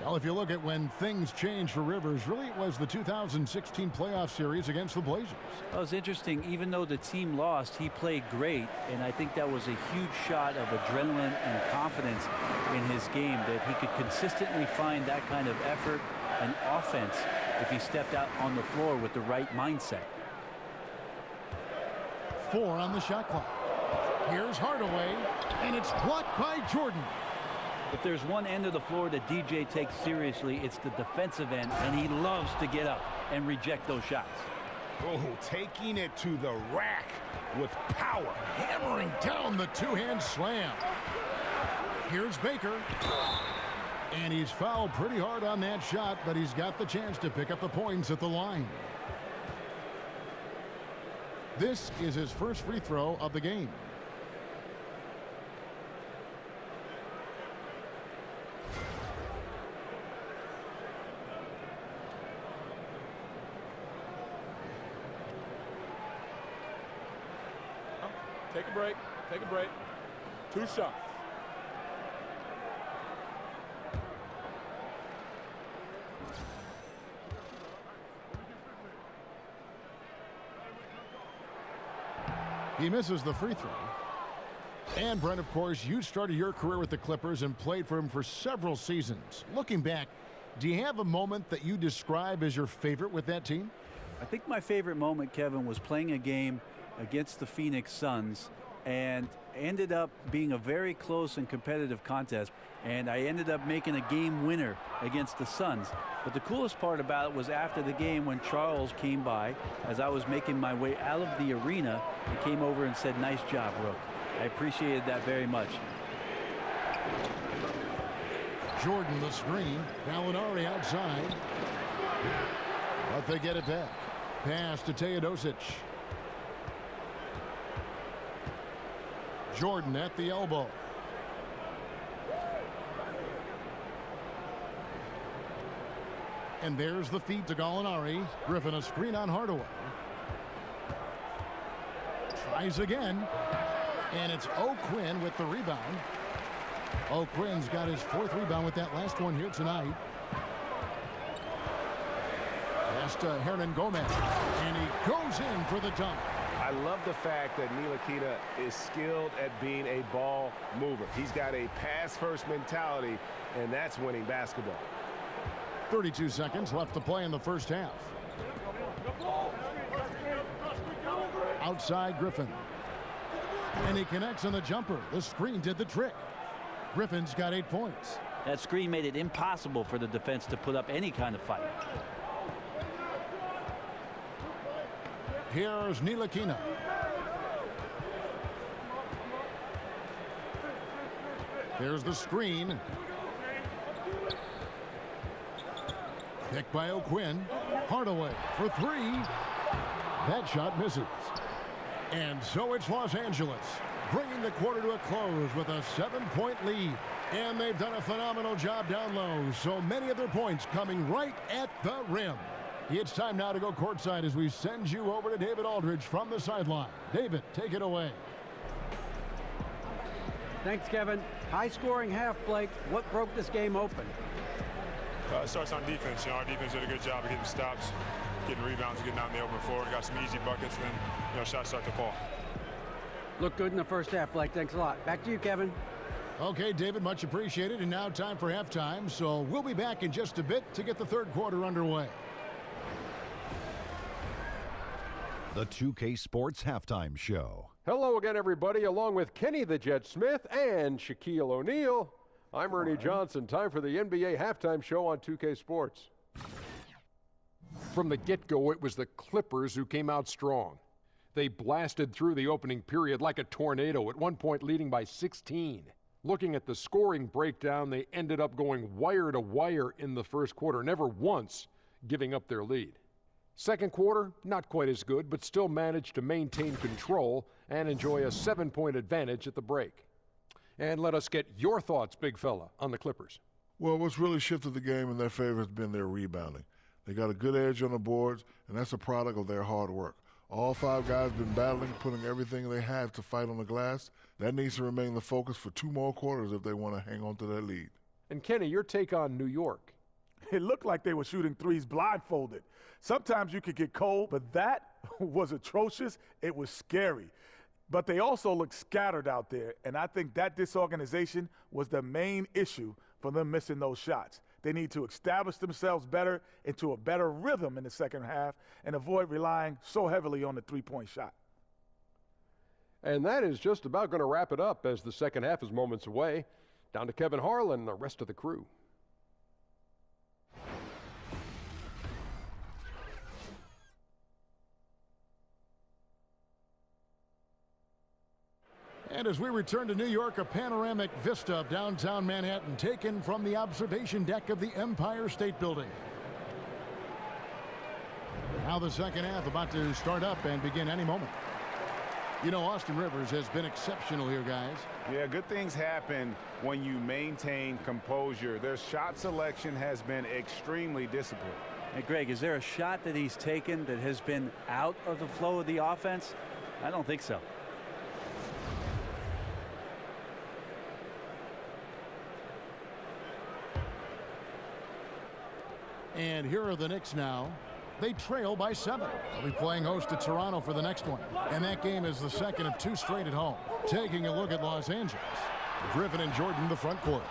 Well, if you look at when things changed for Rivers, really it was the 2016 playoff series against the Blazers. Well, it's interesting. Even though the team lost, he played great, and I think that was a huge shot of adrenaline and confidence in his game, that he could consistently find that kind of effort and offense if he stepped out on the floor with the right mindset. 4 on the shot clock. Here's Hardaway, and it's blocked by Jordan. If there's one end of the floor that DJ takes seriously, it's the defensive end, and he loves to get up and reject those shots. Oh, taking it to the rack with power. Hammering down the two-hand slam. Here's Baker. And he's fouled pretty hard on that shot, but he's got the chance to pick up the points at the line. This is his first free throw of the game. Take a break. Take a break. 2 shots. He misses the free throw. And Brent, of course, you started your career with the Clippers and played for him for several seasons. Looking back, do you have a moment that you describe as your favorite with that team? I think my favorite moment, Kevin, was playing a game against the Phoenix Suns and ended up being a very close and competitive contest, and I ended up making a game winner against the Suns. But the coolest part about it was after the game when Charles came by as I was making my way out of the arena and came over and said, "Nice job, Rook." I appreciated that very much. Jordan the screen. Gallinari outside. But they get it back. Pass to Teodosic. Jordan at the elbow. And there's the feed to Gallinari. Griffin a screen on Hardaway. Tries again. And it's O'Quinn with the rebound. O'Quinn's got his 4th rebound with that last one here tonight. Pass to Hernan Gomez. And he goes in for the dunk. I love the fact that Ntilikina is skilled at being a ball mover. He's got a pass-first mentality, and that's winning basketball. 32 seconds left to play in the first half. Outside Griffin. And he connects on the jumper. The screen did the trick. Griffin's got 8 points. That screen made it impossible for the defense to put up any kind of fight. Here's Ntilikina. There's the screen. Picked by O'Quinn. Hardaway for 3. That shot misses. And so it's Los Angeles, bringing the quarter to a close with a 7-point lead. And they've done a phenomenal job down low. So many of their points coming right at the rim. It's time now to go courtside as we send you over to David Aldridge from the sideline. David, take it away. Thanks, Kevin. High-scoring half, Blake. What broke this game open? It starts on defense. Our defense did a good job of getting stops, getting rebounds, getting out in the open floor. We got some easy buckets, then shots start to fall. Looked good in the first half, Blake. Thanks a lot. Back to you, Kevin. Okay, David, much appreciated. And now time for halftime. So we'll be back in just a bit to get the third quarter underway. The 2K Sports Halftime Show. Hello again, everybody. Along with Kenny the Jet Smith and Shaquille O'Neal, I'm Ernie Johnson. Time for the NBA Halftime Show on 2K Sports. From the get-go, it was the Clippers who came out strong. They blasted through the opening period like a tornado, at one point leading by 16. Looking at the scoring breakdown, they ended up going wire to wire in the first quarter, never once giving up their lead. Second quarter, not quite as good, but still managed to maintain control and enjoy a 7-point advantage at the break. And let us get your thoughts, big fella, on the Clippers. Well, what's really shifted the game in their favor has been their rebounding. They got a good edge on the boards, and that's a product of their hard work. All 5 guys have been battling, putting everything they have to fight on the glass. That needs to remain the focus for 2 more quarters if they want to hang on to that lead. And Kenny, your take on New York. It looked like they were shooting threes blindfolded. Sometimes you could get cold, but that was atrocious. It was scary. But they also looked scattered out there, and I think that disorganization was the main issue for them missing those shots. They need to establish themselves better into a better rhythm in the second half and avoid relying so heavily on the three-point shot. And that is just about going to wrap it up as the second half is moments away. Down to Kevin Harlan and the rest of the crew. And as we return to New York, a panoramic vista of downtown Manhattan taken from the observation deck of the Empire State Building. Now the second half about to start up and begin any moment. You know, Austin Rivers has been exceptional here, guys. Yeah, good things happen when you maintain composure. Their shot selection has been extremely disciplined. Hey, Greg, is there a shot that he's taken that has been out of the flow of the offense? I don't think so. And here are the Knicks now. They trail by 7. They'll be playing host to Toronto for the next one. And that game is the second of 2 straight at home. Taking a look at Los Angeles. Griffin and Jordan the front court.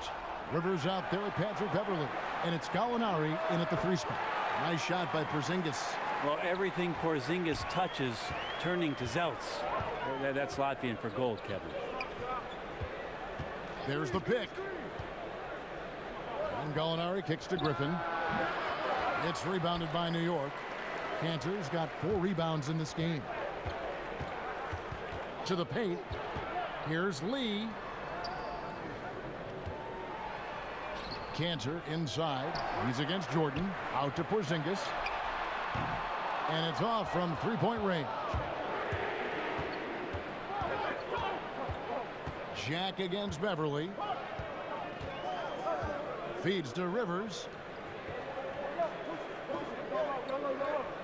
Rivers out there at Patrick Beverly. And it's Gallinari in at the 3 spot. Nice shot by Porzingis. Well, everything Porzingis touches turning to Zelts. That's Latvian for gold, Kevin. There's the pick. And Gallinari kicks to Griffin. It's rebounded by New York. Cantor's got 4 rebounds in this game. To the paint. Here's Lee. Cantor inside. He's against Jordan. Out to Porzingis. And it's off from 3-point range. Jack against Beverly. Feeds to Rivers.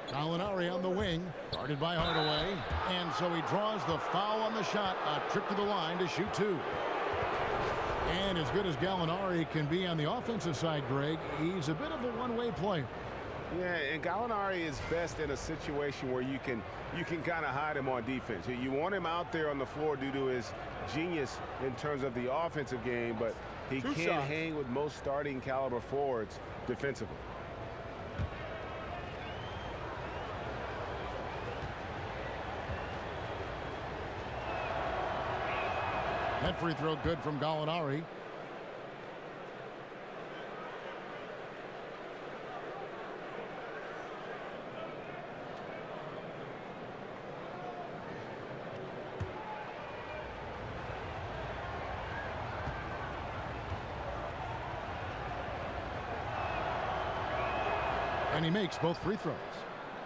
Gallinari on the wing, guarded by Hardaway, and so he draws the foul on the shot, a trip to the line to shoot 2. And as good as Gallinari can be on the offensive side, Greg, he's a bit of a one-way player. Yeah, and Gallinari is best in a situation where you can kind of hide him on defense. You want him out there on the floor due to his genius in terms of the offensive game, but he can't hang with most starting caliber forwards defensively. That free throw good from Gallinari. And he makes both free throws.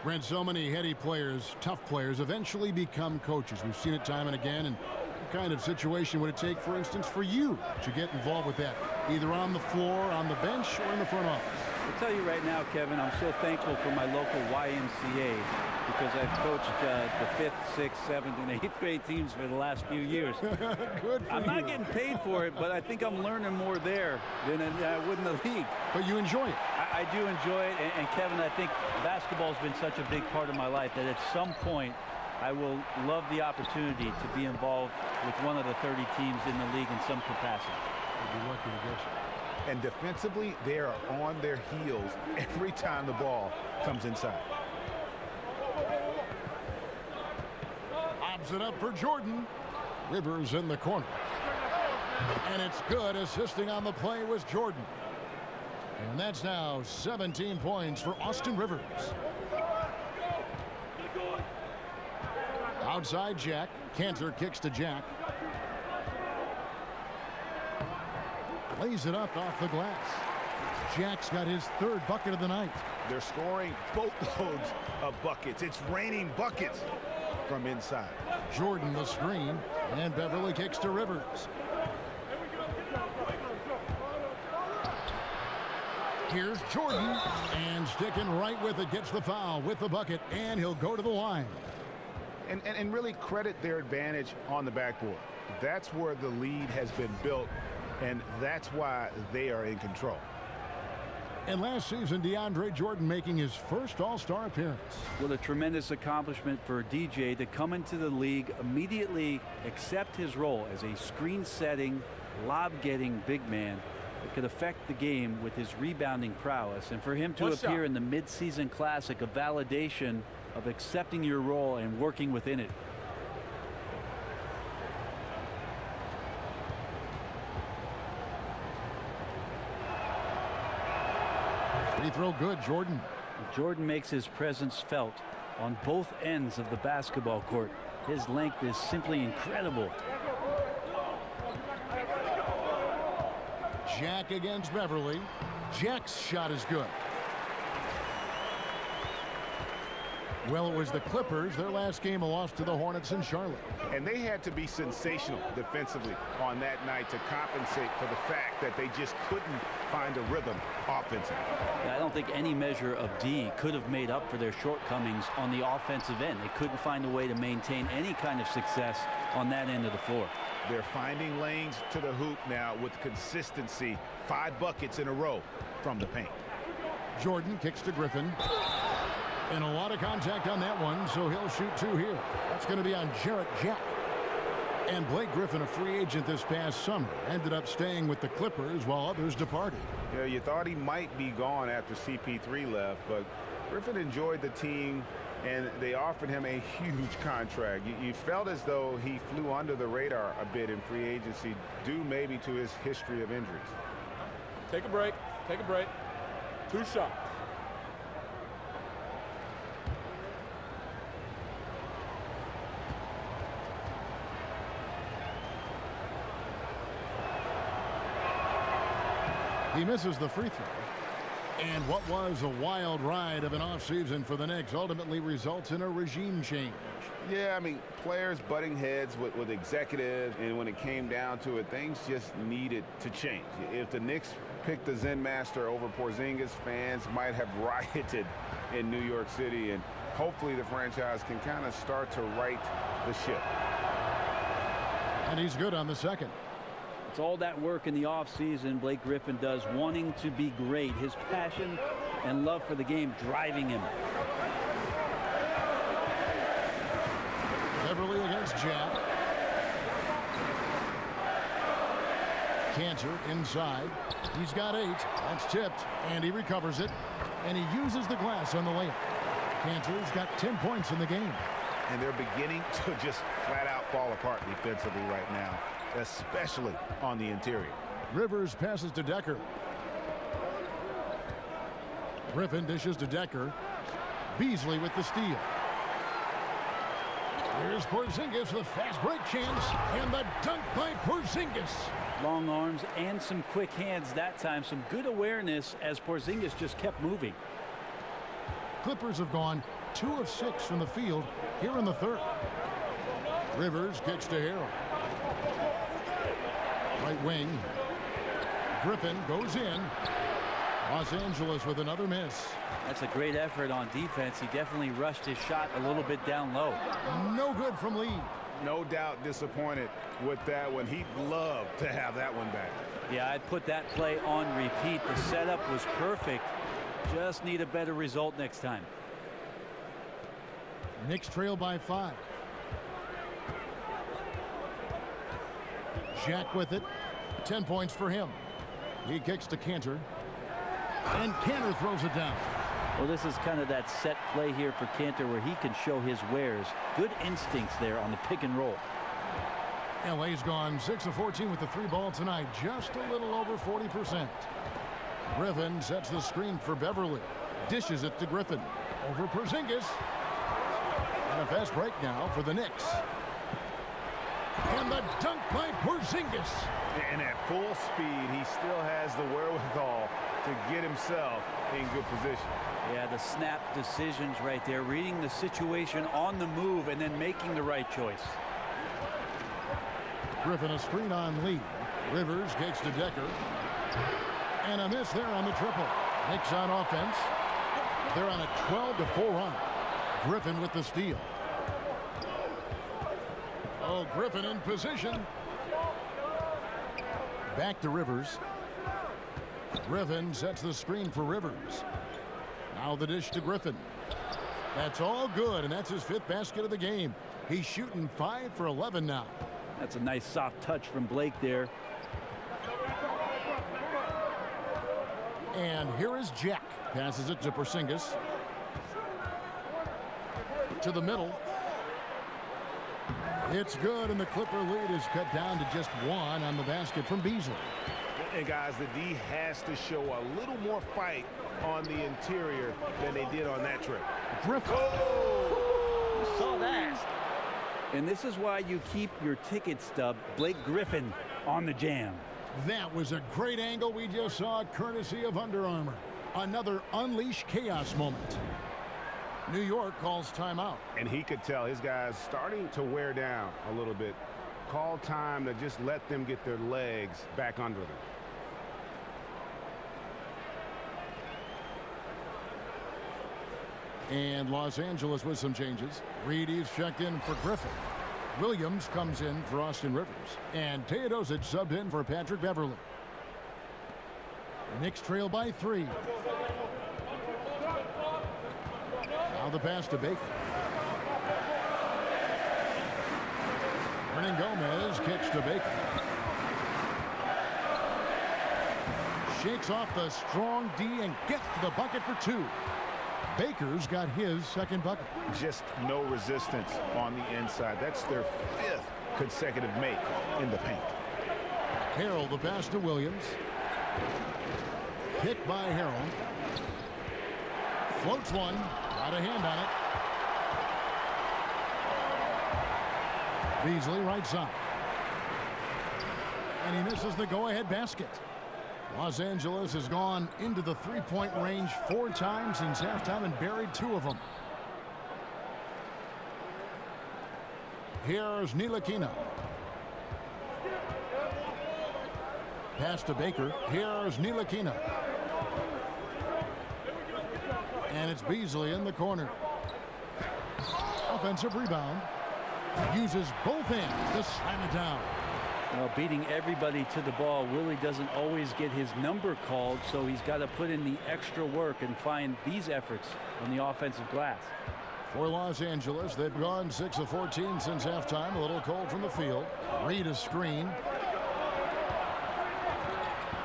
Brent, so many heady players, tough players, eventually become coaches. We've seen it time and again. And what kind of situation would it take, for instance, for you to get involved with that, either on the floor, on the bench, or in the front office? I'll tell you right now, Kevin, I'm so thankful for my local YMCA because I've coached the 5th, 6th, 7th, and 8th grade teams for the last few years. Good for I'm not getting paid for it, but I think I'm learning more there than I would in the league. But you enjoy it. I do enjoy it, and Kevin, I think basketball's been such a big part of my life that at some point I will love the opportunity to be involved with one of the 30 teams in the league in some capacity. You'd be lucky to get you. And defensively, they are on their heels every time the ball comes inside. Lobs it up for Jordan. Rivers in the corner. And it's good. Assisting on the play was Jordan. And that's now 17 points for Austin Rivers. Outside Jack. Cantor kicks to Jack. Lays it up off the glass. Jack's got his 3rd bucket of the night. They're scoring boatloads of buckets. It's raining buckets from inside. Jordan the screen, and Beverly kicks to Rivers. Here's Jordan, and sticking right with it, gets the foul with the bucket, and he'll go to the line. And really credit their advantage on the backboard. That's where the lead has been built, and that's why they are in control. And last season, DeAndre Jordan making his first All-Star appearance. What a tremendous accomplishment for DJ to come into the league, immediately accept his role as a screen-setting, lob-getting big man that could affect the game with his rebounding prowess. And for him to appear in the mid-season classic, a validation of accepting your role and working within it. Free throw good, Jordan. Jordan makes his presence felt on both ends of the basketball court. His length is simply incredible. Jack against Beverly. Jack's shot is good. Well, it was the Clippers. Their last game, a loss to the Hornets in Charlotte. And they had to be sensational defensively on that night to compensate for the fact that they just couldn't find a rhythm offensively. I don't think any measure of D could have made up for their shortcomings on the offensive end. They couldn't find a way to maintain any kind of success on that end of the floor. They're finding lanes to the hoop now with consistency. 5 buckets in a row from the paint. Jordan kicks to Griffin. And a lot of contact on that one, so he'll shoot 2 here. That's going to be on Jarrett Jack. And Blake Griffin, a free agent this past summer, ended up staying with the Clippers while others departed. Yeah, you thought he might be gone after CP3 left, but Griffin enjoyed the team, and they offered him a huge contract. You felt as though he flew under the radar a bit in free agency, due maybe to his history of injuries. Take a break. Take a break. 2 shots. He misses the free throw. And what was a wild ride of an offseason for the Knicks ultimately results in a regime change. Yeah, I mean, players butting heads with executives, and when it came down to it, things just needed to change. If the Knicks picked the Zen Master over Porzingis, fans might have rioted in New York City, and hopefully the franchise can kind of start to right the ship. And he's good on the second. It's all that work in the offseason Blake Griffin does, wanting to be great. His passion and love for the game driving him. Beverly against Jack. Cantor inside. He's got 8. That's tipped, and he recovers it. And he uses the glass on the layup. Cantor's got 10 points in the game. And they're beginning to just flat out fall apart defensively right now, especially on the interior. Rivers passes to Decker. Griffin dishes to Decker. Beasley with the steal. Here's Porzingis with a fast break chance, and the dunk by Porzingis. Long arms and some quick hands that time. Some good awareness as Porzingis just kept moving. Clippers have gone 2 of 6 from the field here in the third. Rivers kicks to Harrell. Right wing. Griffin goes in. Los Angeles with another miss. That's a great effort on defense. He definitely rushed his shot a little bit down low. No good from Lee. No doubt disappointed with that one. He'd love to have that one back. Yeah, I'd put that play on repeat. The setup was perfect. Just need a better result next time. Knicks trail by 5. Jack with it. 10 points for him. He kicks to Cantor. And Cantor throws it down. Well, this is kind of that set play here for Cantor where he can show his wares. Good instincts there on the pick and roll. LA's gone 6 of 14 with the 3 ball tonight. Just a little over 40%. Griffin sets the screen for Beverly. Dishes it to Griffin. Over Porzingis. And a fast break now for the Knicks. And the dunk by Porzingis. And at full speed, he still has the wherewithal to get himself in good position. Yeah, the snap decisions right there. Reading the situation on the move and then making the right choice. Griffin a screen on Lee. Rivers kicks to Decker. And a miss there on the triple. Knicks on offense. They're on a 12-4 run. Griffin with the steal. Oh, Griffin in position. Back to Rivers. Griffin sets the screen for Rivers. Now the dish to Griffin. That's all good, and that's his 5th basket of the game. He's shooting 5 for 11 now. That's a nice soft touch from Blake there. And here is Jack. Passes it to Porzingis. To the middle. It's good, and the Clipper lead is cut down to just 1 on the basket from Beasley. And guys, the D has to show a little more fight on the interior than they did on that trip. Griffin. Oh! You saw that. And this is why you keep your ticket stub, Blake Griffin, on the jam. That was a great angle we just saw, courtesy of Under Armour. Another unleash chaos moment. New York calls timeout. And he could tell his guys starting to wear down a little bit. Call time to just let them get their legs back under them. And Los Angeles with some changes. Reedy's checked in for Griffin. Williams comes in for Austin Rivers. And Teodosic subbed in for Patrick Beverly. Knicks trail by 3. Now the pass to Baker. Hernan Gomez kicks to Baker. Shakes off the strong D and gets to the bucket for 2. Baker's got his second bucket. Just no resistance on the inside. That's their 5th consecutive make in the paint. Harrell the pass to Williams. Picked by Harrell. Floats one. Got a hand on it. Beasley right side. And he misses the go-ahead basket. Los Angeles has gone into the three-point range 4 times since halftime and buried 2 of them. Here's Ntilikina. Pass to Baker. Here's Ntilikina. And it's Beasley in the corner. Offensive rebound. Uses both hands to slam it down. Well, beating everybody to the ball, Willie doesn't always get his number called, so he's got to put in the extra work and find these efforts on the offensive glass. For Los Angeles, they've gone 6 of 14 since halftime. A little cold from the field. Reed a screen.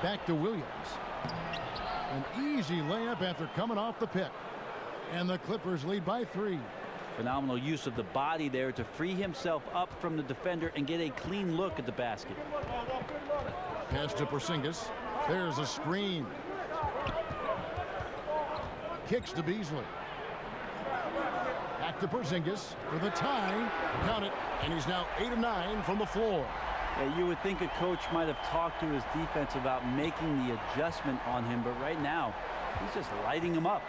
Back to Williams. An easy layup after coming off the pick. And the Clippers lead by 3. Phenomenal use of the body there to free himself up from the defender and get a clean look at the basket. Pass to Porzingis. There's a screen. Kicks to Beasley. Back to Porzingis for the tie. Count it. And he's now 8 of 9 from the floor. Yeah, you would think a coach might have talked to his defense about making the adjustment on him, but right now he's just lighting him up.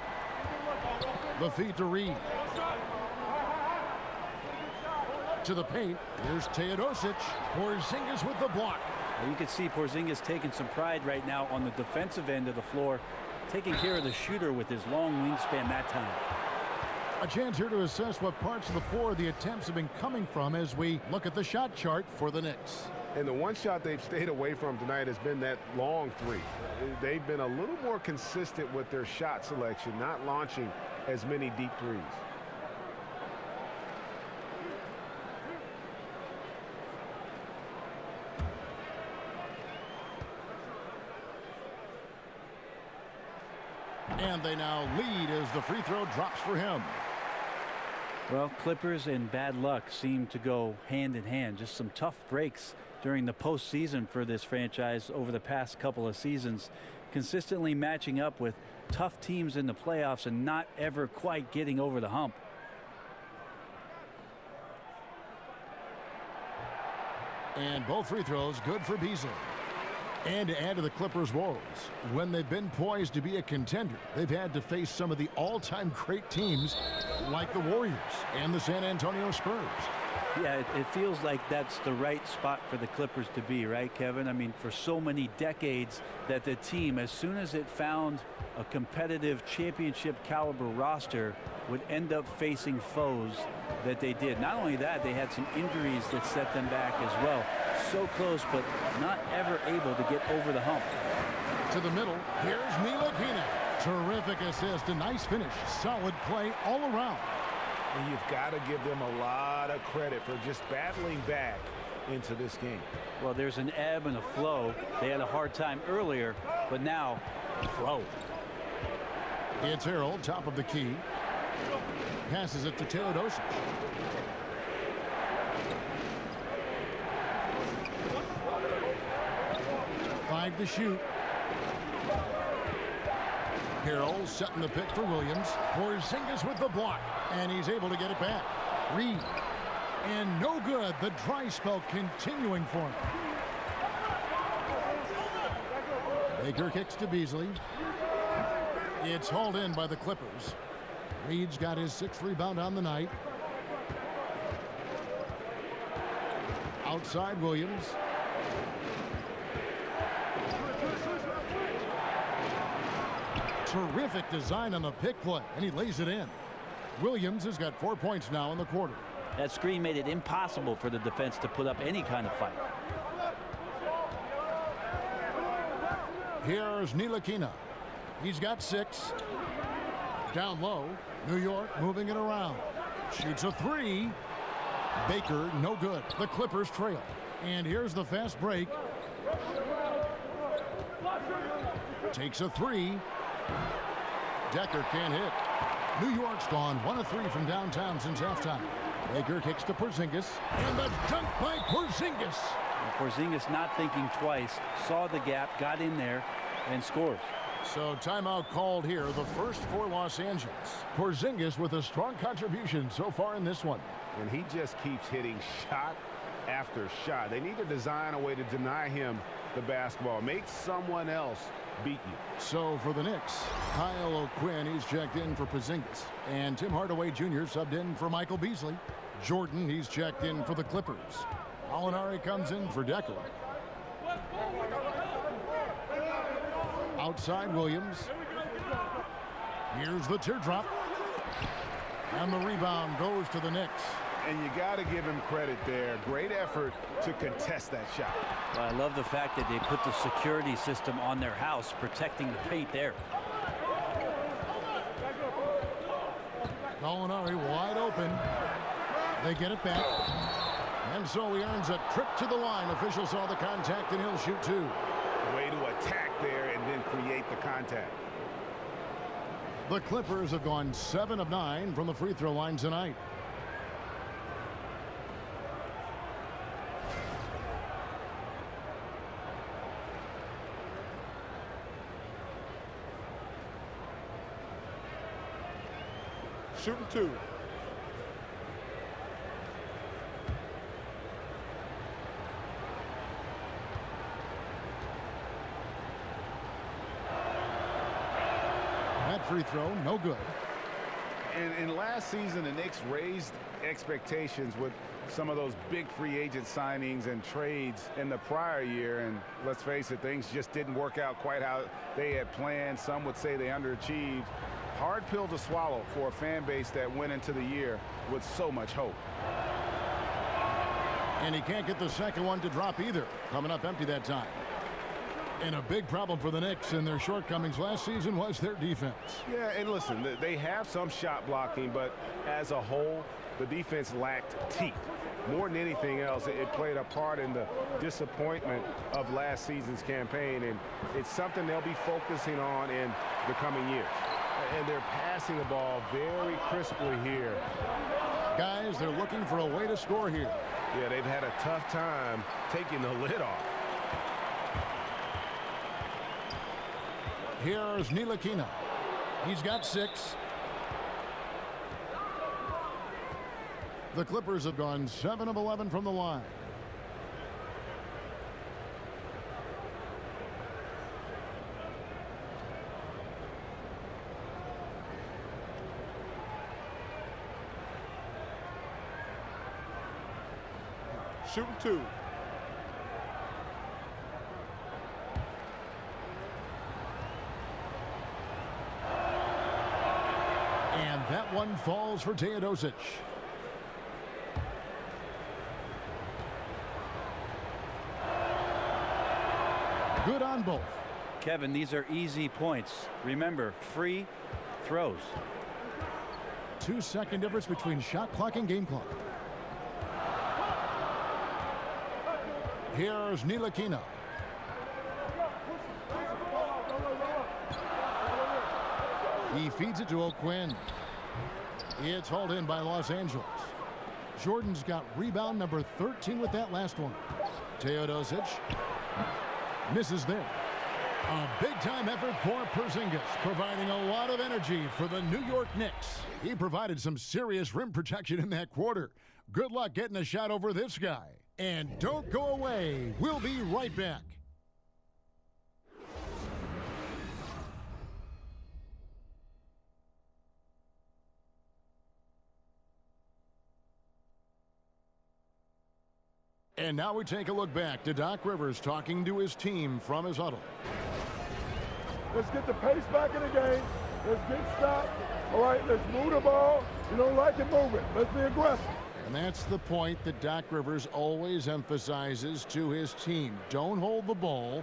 The feed to Reed. To the paint. Here's Teodosic. Porzingis with the block. You can see Porzingis taking some pride right now on the defensive end of the floor, taking care of the shooter with his long wingspan that time. A chance here to assess what parts of the floor the attempts have been coming from as we look at the shot chart for the Knicks. And the one shot they've stayed away from tonight has been that long 3. They've been a little more consistent with their shot selection, not launching as many deep 3s. And they now lead as the free throw drops for him. Well, Clippers and bad luck seem to go hand in hand. Just some tough breaks during the postseason for this franchise over the past couple of seasons. Consistently matching up with tough teams in the playoffs and not ever quite getting over the hump. And both free throws good for Beasley. And to add to the Clippers' woes, when they've been poised to be a contender, they've had to face some of the all-time great teams like the Warriors and the San Antonio Spurs. Yeah, it feels like that's the right spot for the Clippers to be, right, Kevin? I mean, for so many decades that the team, as soon as it found a competitive championship caliber roster, would end up facing foes that they did. Not only that, they had some injuries that set them back as well. So close, but not ever able to get over the hump. To the middle, here's Ntilikina. Terrific assist, a nice finish. Solid play all around. And you've got to give them a lot of credit for just battling back into this game. Well, there's an ebb and a flow. They had a hard time earlier, but now flow. It's Harrell, top of the key. Passes it to Teodosic. Five to shoot. Harrell setting the pick for Williams. Porzingis with the block, and he's able to get it back. Reed. And no good. The dry spell continuing for him. Baker kicks to Beasley. It's hauled in by the Clippers. Reed's got his 6th rebound on the night. Outside Williams. Terrific design on the pick play, and he lays it in. Williams has got 4 points now in the quarter. That screen made it impossible for the defense to put up any kind of fight. Here's Ntilikina. He's got 6. Down low. New York moving it around. Shoots a 3. Baker, no good. The Clippers trail. And here's the fast break. Takes a 3. Decker can't hit. New York's gone 1 of 3 from downtown since halftime. Baker kicks to Porzingis. And the dunk by Porzingis. And Porzingis, not thinking twice, saw the gap, got in there, and scores. So timeout called here, the first for Los Angeles. Porzingis with a strong contribution so far in this one. And he just keeps hitting shot after shot. They need to design a way to deny him the basketball. Make someone else beat you. So for the Knicks, Kyle O'Quinn, he's checked in for Porzingis. And Tim Hardaway Jr. subbed in for Michael Beasley. Jordan, he's checked in for the Clippers. Alinari comes in for Decker. Outside Williams. Here's the teardrop. And the rebound goes to the Knicks. And you got to give him credit there. Great effort to contest that shot. Well, I love the fact that they put the security system on their house, protecting the paint there. Alinari wide open. They get it back. And so he earns a trip to the line. Official saw the contact, and he'll shoot 2. Way to attack there and then create the contact. The Clippers have gone 7 of 9 from the free throw line tonight. Shooting 2. That free throw, no good. And last season, the Knicks raised expectations with some of those big free agent signings and trades in the prior year. And let's face it, things just didn't work out quite how they had planned. Some would say they underachieved. Hard pill to swallow for a fan base that went into the year with so much hope. And he can't get the second one to drop either. Coming up empty that time. And a big problem for the Knicks and their shortcomings last season was their defense. Yeah, and listen, they have some shot blocking, but as a whole, the defense lacked teeth. More than anything else, it played a part in the disappointment of last season's campaign, and it's something they'll be focusing on in the coming years. And they're passing the ball very crisply here. Guys, they're looking for a way to score here. Yeah, they've had a tough time taking the lid off. Here's Ntilikina. He's got 6. The Clippers have gone 7 of 11 from the line. Shooting 2. And that one falls for Teodosic. Good on both. Kevin, these are easy points. Remember, free throws. 2-second difference between shot clock and game clock. Here's Ntilikina. He feeds it to O'Quinn. It's hauled in by Los Angeles. Jordan's got rebound number 13 with that last one. Teodosic misses there. A big-time effort for Porzingis, providing a lot of energy for the New York Knicks. He provided some serious rim protection in that quarter. Good luck getting a shot over this guy. And don't go away. We'll be right back. And now we take a look back to Doc Rivers talking to his team from his huddle. Let's get the pace back in the game. Let's get stopped. All right, let's move the ball. You don't like it, move it. Let's be aggressive. And that's the point that Doc Rivers always emphasizes to his team. Don't hold the ball,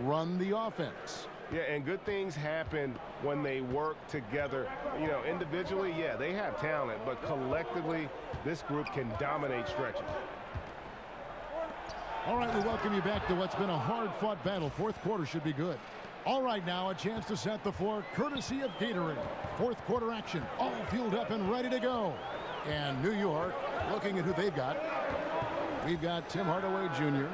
run the offense. Yeah, and good things happen when they work together. You know, individually, yeah, they have talent, but collectively, this group can dominate stretches. All right, we welcome you back to what's been a hard-fought battle. Fourth quarter should be good. All right, now a chance to set the floor courtesy of Gatorade. Fourth quarter action, all fueled up and ready to go. And New York, looking at who they've got. We've got Tim Hardaway Jr.,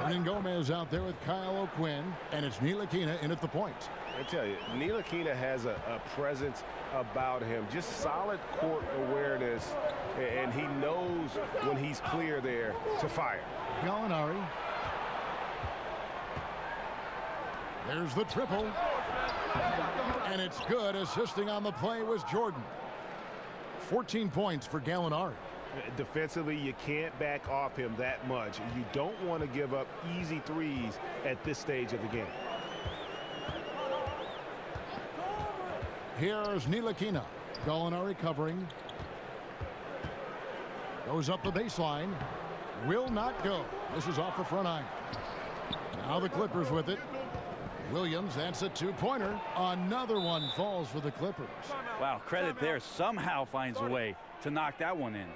Hernan Gomez out there with Kyle O'Quinn, and it's Ntilikina in at the point. I tell you, Ntilikina has a presence about him, just solid court awareness, and he knows when he's clear there to fire. Gallinari. There's the triple. And it's good. Assisting on the play was Jordan. 14 points for Gallinari. Defensively, you can't back off him that much. You don't want to give up easy threes at this stage of the game. Here's Ntilikina. Gallinari covering. Goes up the baseline. Will not go. This is off the front iron. Now the Clippers with it. Williams, that's a two-pointer. Another one falls for the Clippers. Wow, credit there. Somehow finds a way to knock that one in.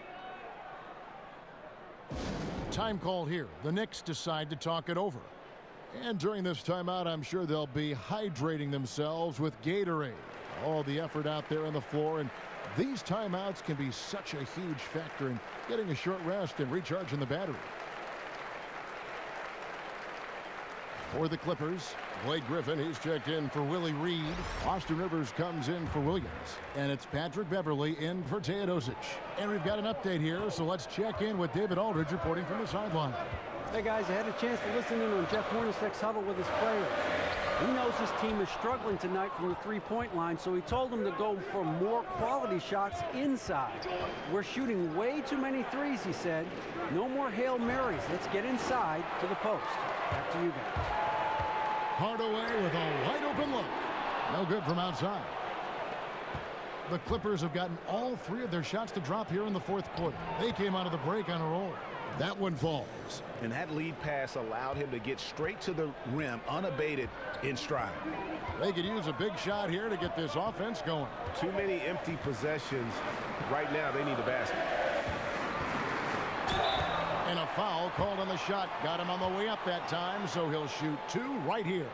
Time called here. The Knicks decide to talk it over. And during this timeout, I'm sure they'll be hydrating themselves with Gatorade. All the effort out there on the floor, and these timeouts can be such a huge factor in getting a short rest and recharging the battery. For the Clippers, Blake Griffin, he's checked in for Willie Reed. Austin Rivers comes in for Williams. And it's Patrick Beverley in for Teodosic. And we've got an update here, so let's check in with David Aldridge reporting from the sideline. Hey guys, I had a chance to listen in on Jeff Hornacek's huddle with his players. He knows his team is struggling tonight from the three-point line, so he told them to go for more quality shots inside. We're shooting way too many threes, he said. No more Hail Marys. Let's get inside to the post. Back to you guys. Hardaway with a wide open look. No good from outside. The Clippers have gotten all three of their shots to drop here in the fourth quarter. They came out of the break on a roll. That one falls. And that lead pass allowed him to get straight to the rim unabated in stride. They could use a big shot here to get this offense going. Too many empty possessions. Right now, they need a basket. And a foul called on the shot. Got him on the way up that time, so he'll shoot two right here.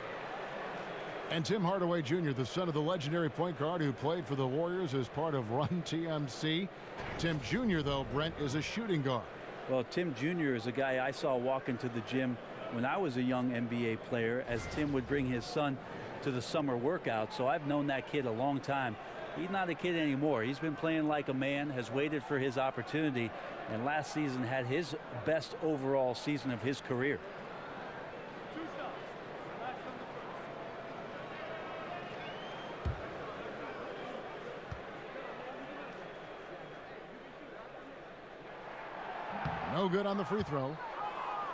And Tim Hardaway Jr., the son of the legendary point guard who played for the Warriors as part of Run TMC. Tim Jr., though, Brent, is a shooting guard. Well, Tim Jr. is a guy I saw walk into the gym when I was a young NBA player, as Tim would bring his son to the summer workout. So I've known that kid a long time. He's not a kid anymore. He's been playing like a man, has waited for his opportunity, and last season had his best overall season of his career. No good on the free throw.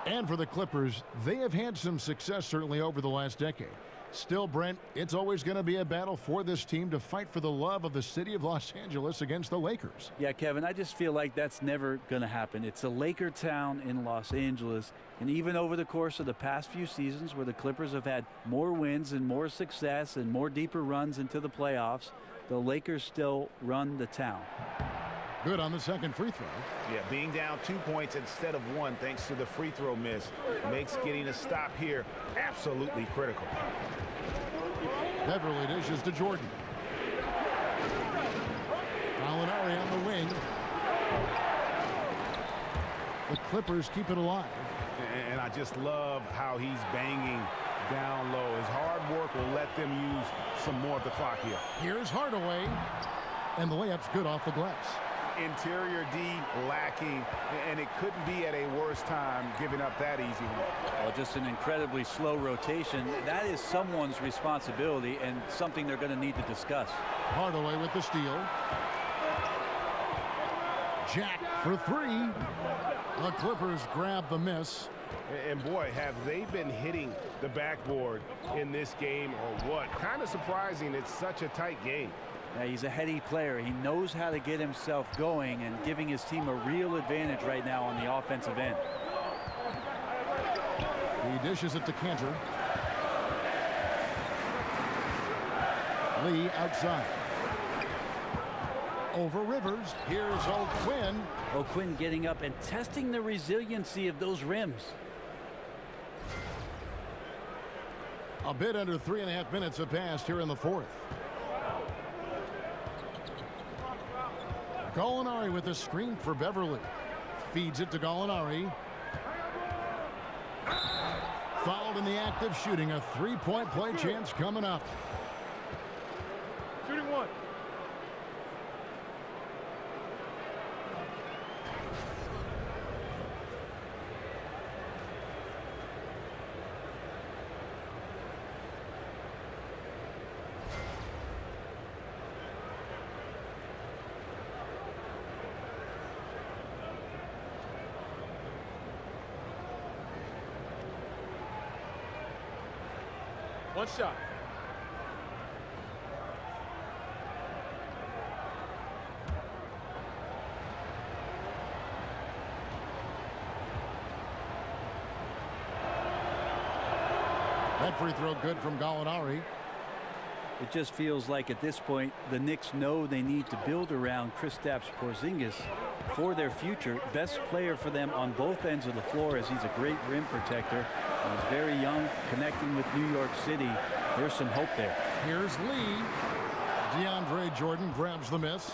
And for the Clippers, they have had some success certainly over the last decade. Still, Brent, it's always going to be a battle for this team to fight for the love of the city of Los Angeles against the Lakers. Yeah, Kevin, I just feel like that's never going to happen. It's a Laker town in Los Angeles, and even over the course of the past few seasons where the Clippers have had more wins and more success and more deeper runs into the playoffs, the Lakers still run the town. Good on the second free throw. Yeah, being down 2 points instead of one thanks to the free throw miss makes getting a stop here absolutely critical. Beverly dishes to Jordan. Gallinari on the wing. The Clippers keep it alive. And I just love how he's banging down low. His hard work will let them use some more of the clock here. Here's Hardaway. And the layup's good off the glass. Interior D lacking, and it couldn't be at a worse time giving up that easy one. Well, just an incredibly slow rotation. That is someone's responsibility and something they're going to need to discuss. Hardaway with the steal. Jack for three. The Clippers grab the miss. And boy, have they been hitting the backboard in this game or what? Kind of surprising it's such a tight game. Yeah, he's a heady player. He knows how to get himself going and giving his team a real advantage right now on the offensive end. He dishes it to Cantor. Lee outside. Over Rivers. Here's O'Quinn. O'Quinn getting up and testing the resiliency of those rims. A bit under 3.5 minutes have passed here in the fourth. Gallinari with the screen for Beverly. Feeds it to Gallinari. Fouled in the act of shooting. A three-point play chance coming up. Shooting one. One shot. That free throw good from Gallinari. It just feels like at this point the Knicks know they need to build around Kristaps Porzingis for their future. Best player for them on both ends of the floor, as he's a great rim protector. He's very young, connecting with New York City. There's some hope there. Here's Lee. DeAndre Jordan grabs the miss.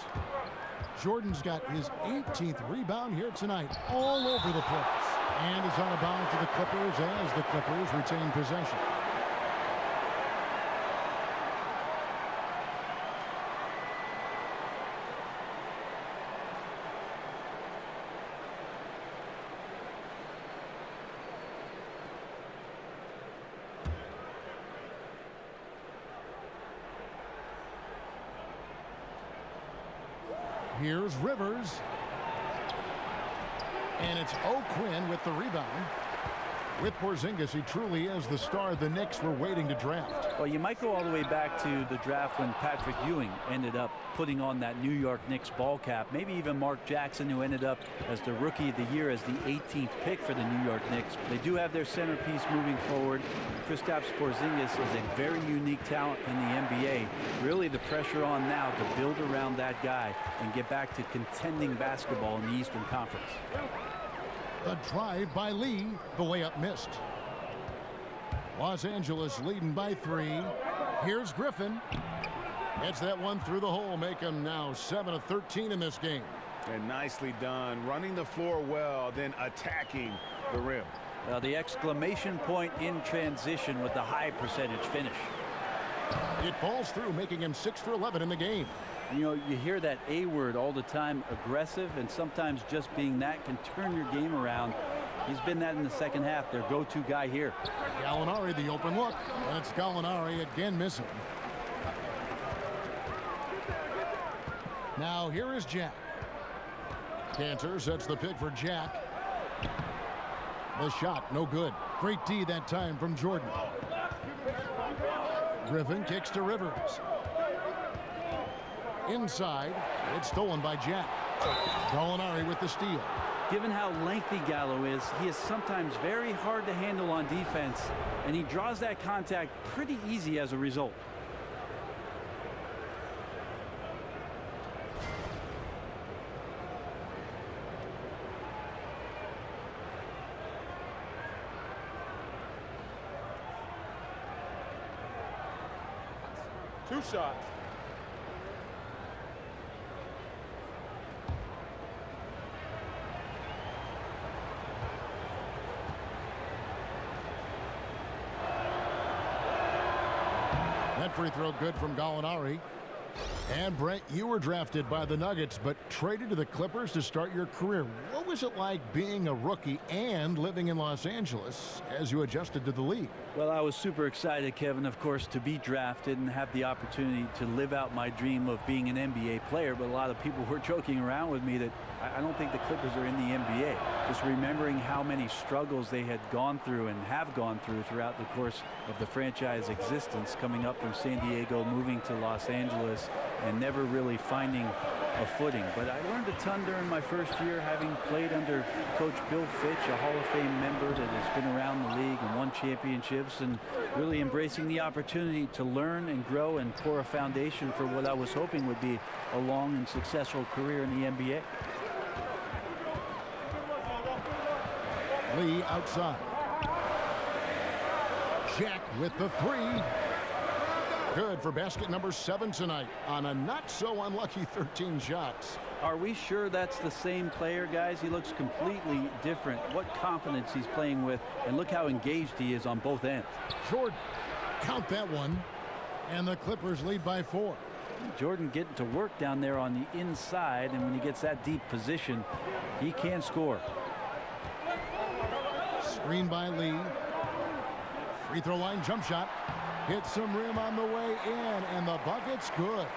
Jordan's got his 18th rebound here tonight, all over the place. And is out of bounds to the Clippers as the Clippers retain possession. Here's Rivers. And it's O'Quinn with the rebound. With Porzingis, he truly is the star the Knicks were waiting to draft. Well, you might go all the way back to the draft when Patrick Ewing ended up putting on that New York Knicks ball cap. Maybe even Mark Jackson, who ended up as the Rookie of the Year as the 18th pick for the New York Knicks. They do have their centerpiece moving forward. Kristaps Porzingis is a very unique talent in the NBA. Really the pressure on now to build around that guy and get back to contending basketball in the Eastern Conference. The drive by Lee, the layup missed. Los Angeles leading by 3. Here's Griffin. Gets that one through the hole, make him now 7 of 13 in this game. And nicely done, running the floor well, then attacking the rim. The exclamation point in transition with the high percentage finish. It falls through, making him 6 for 11 in the game. You know, you hear that A word all the time, aggressive, and sometimes just being that can turn your game around. He's been that in the second half, their go-to guy here. Gallinari, the open look, and it's Gallinari again missing. Now here is Jack. Cantor sets the pick for Jack. The shot, no good. Great D that time from Jordan. Griffin kicks to Rivers. Inside, it's stolen by Jack. Gallinari with the steal. Given how lengthy Gallo is, he is sometimes very hard to handle on defense, and he draws that contact pretty easy as a result. Two shots. That free throw good from Gallinari. And Brent, you were drafted by the Nuggets, but traded to the Clippers to start your career. What was it like being a rookie and living in Los Angeles as you adjusted to the league? Well, I was super excited, Kevin, of course, to be drafted and have the opportunity to live out my dream of being an NBA player. But a lot of people were joking around with me that I don't think the Clippers are in the NBA. Just remembering how many struggles they had gone through and have gone through throughout the course of the franchise existence, coming up from San Diego, moving to Los Angeles, and never really finding a footing. But I learned a ton during my first year, having played under Coach Bill Fitch, a Hall of Fame member that has been around the league and won championships, and really embracing the opportunity to learn and grow and pour a foundation for what I was hoping would be a long and successful career in the NBA. Lee outside. Jack with the three. Good for basket number 7 tonight on a not so unlucky 13 shots. Are we sure that's the same player, guys? He looks completely different. What confidence he's playing with, and look how engaged he is on both ends. Jordan, count that one, and the Clippers lead by 4. Jordan getting to work down there on the inside, and when he gets that deep position, he can score. Screen by Lee. Free throw line jump shot. Hits some rim on the way in, and the bucket's good.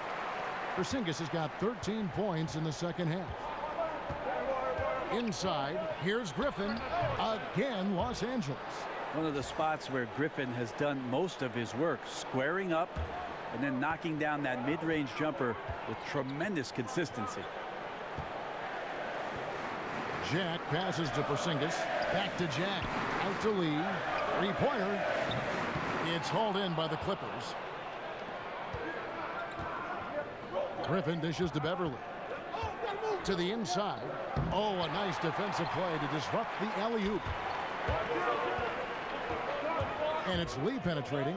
Porzingis has got 13 points in the second half. Inside, here's Griffin. Again, Los Angeles. One of the spots where Griffin has done most of his work, squaring up and then knocking down that mid-range jumper with tremendous consistency. Jack passes to Porzingis. Back to Jack. Out to Lee. Three-pointer. It's hauled in by the Clippers. Griffin dishes to Beverly. To the inside. Oh, a nice defensive play to disrupt the alley-oop. And it's Lee penetrating.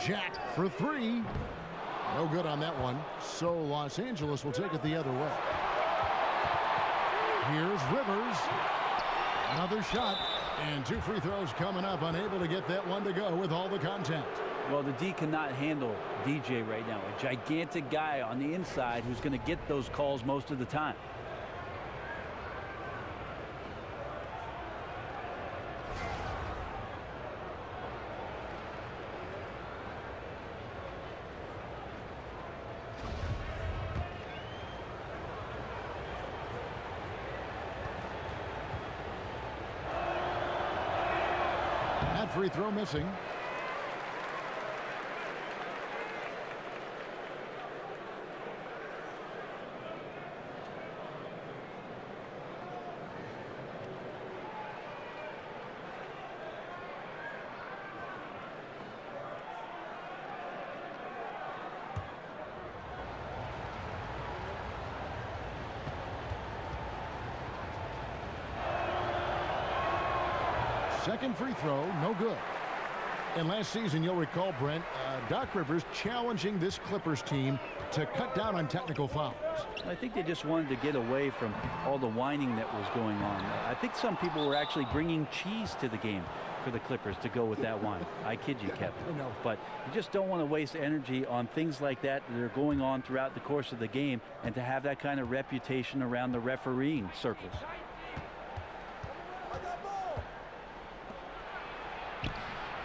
Jack for 3. No good on that one. So Los Angeles will take it the other way. Here's Rivers. Another shot. And 2 free throws coming up. Unable to get that one to go with all the contact. Well, the D cannot handle DJ right now. A gigantic guy on the inside who's going to get those calls most of the time. That free throw missing. Second free throw, no good. And last season, you'll recall, Brent, Doc Rivers challenging this Clippers team to cut down on technical fouls. I think they just wanted to get away from all the whining that was going on. I think some people were actually bringing cheese to the game for the Clippers to go with that wine. I kid you, Kevin. No. But you just don't want to waste energy on things like that that are going on throughout the course of the game, and to have that kind of reputation around the refereeing circles.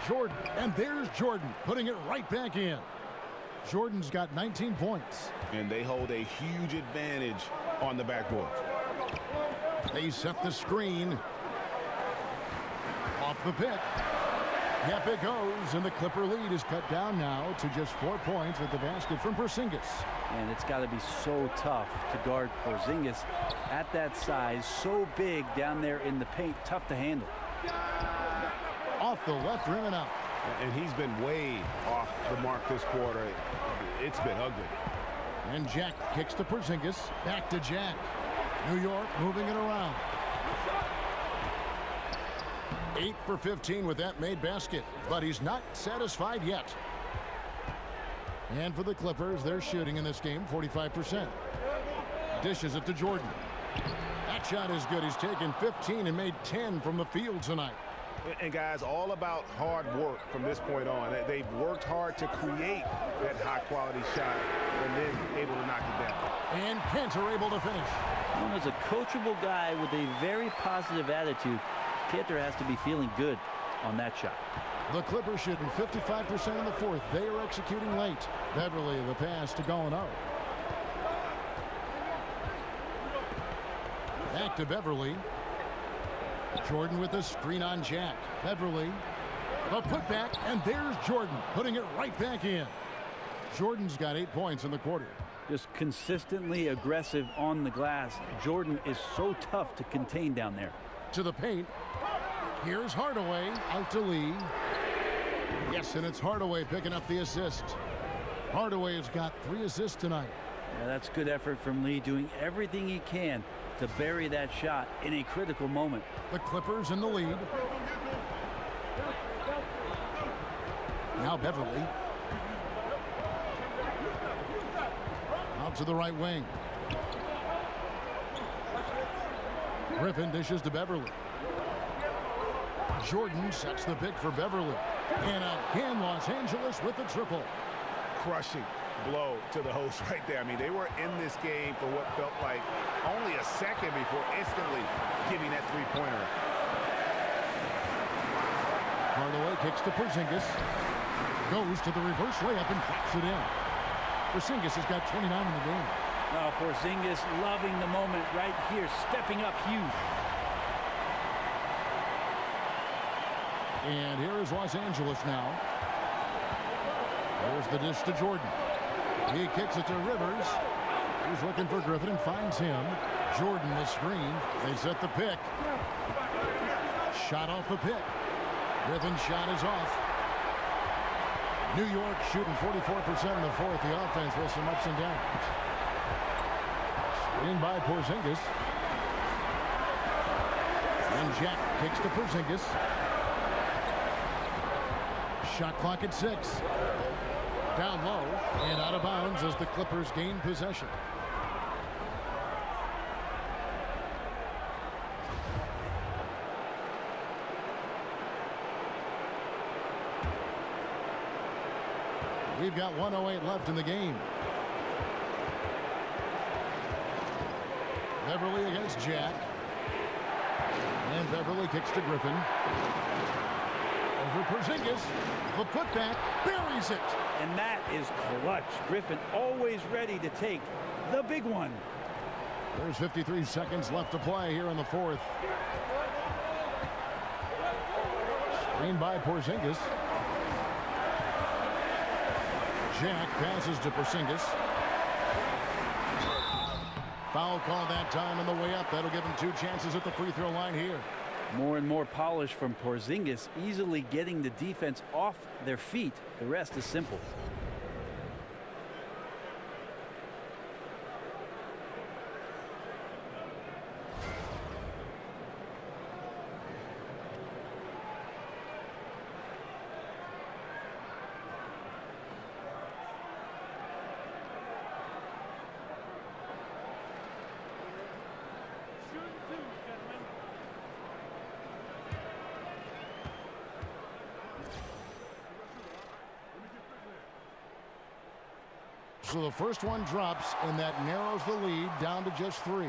Jordan, and there's Jordan putting it right back in. Jordan's got 19 points. And they hold a huge advantage on the backboard. They set the screen. Off the pick. Yep, it goes, and the Clipper lead is cut down now to just 4 points with the basket from Porzingis. And it's got to be so tough to guard Porzingis at that size, so big down there in the paint, tough to handle. Off the left rim and out. And he's been way off the mark this quarter. It's been ugly. And Jack kicks to Porzingis. Back to Jack. New York moving it around. 8 for 15 with that made basket, but he's not satisfied yet. And for the Clippers, they're shooting in this game 45%. Dishes it to Jordan. That shot is good. He's taken 15 and made 10 from the field tonight. And guys, all about hard work from this point on. They've worked hard to create that high quality shot and then able to And Cantor able to finish. Known as a coachable guy with a very positive attitude, Cantor has to be feeling good on that shot. The Clippers shooting 55% in the fourth. They are executing late. Beverly the pass to Gallinari. Back to Beverly. Jordan with a screen on Jack. Beverly. The putback, and there's Jordan putting it right back in. Jordan's got 8 points in the quarter. Just consistently aggressive on the glass. Jordan is so tough to contain down there. To the paint. Here's Hardaway out to Lee. Yes, and it's Hardaway picking up the assist. Hardaway has got 3 assists tonight. Yeah, that's good effort from Lee, doing everything he can to bury that shot in a critical moment. The Clippers in the lead. Now Beverly. Out to the right wing. Griffin dishes to Beverly. Jordan sets the pick for Beverly. And again, Los Angeles with the triple. Crushing blow to the host right there. I mean, they were in this game for what felt like only a second before instantly giving that three-pointer. Hardaway kicks to Porzingis. Goes to the reverse layup and drops it in. Porzingis has got 29 in the game. Oh, Porzingis loving the moment right here, stepping up huge. And here is Los Angeles now. There's the dish to Jordan. He kicks it to Rivers. He's looking for Griffin and finds him. Jordan the screen. They set the pick. Shot off the pick. Griffin's shot is off. New York shooting 44% in the fourth. The offense with some ups and downs. Screen by Porzingis. And Jack kicks to Porzingis. Shot clock at 6. Down low and out of bounds as the Clippers gain possession. We've got 1:08 left in the game. Beverly against Jack. And Beverly kicks to Griffin. Over Porzingis. The putback buries it. And that is clutch. Griffin always ready to take the big one. There's 53 seconds left to play here in the fourth. Screen by Porzingis. Jack passes to Porzingis. Foul call that time on the way up. That'll give him 2 chances at the free throw line here. More and more polish from Porzingis, easily getting the defense off their feet. The rest is simple. So the first one drops, and that narrows the lead down to just 3.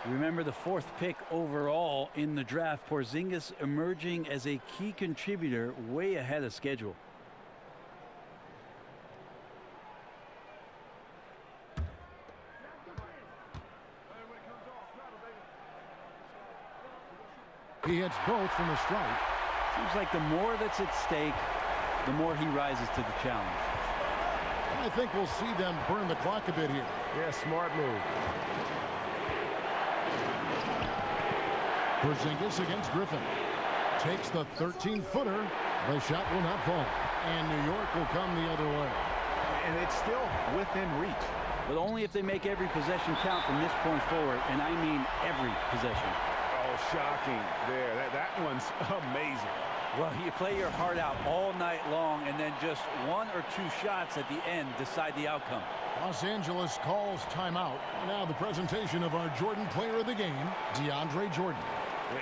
Remember the 4th pick overall in the draft. Porzingis emerging as a key contributor way ahead of schedule. He hits both from the strike. Seems like the more that's at stake, the more he rises to the challenge. I think we'll see them burn the clock a bit here. Yeah, smart move. Porzingis against Griffin. Takes the 13-footer. The shot will not fall. And New York will come the other way. And it's still within reach. But only if they make every possession count from this point forward. And I mean every possession. Oh, shocking there. That one's amazing. Well, you play your heart out all night long, and then just 1 or 2 shots at the end decide the outcome. Los Angeles calls timeout. Now the presentation of our Jordan player of the game, DeAndre Jordan.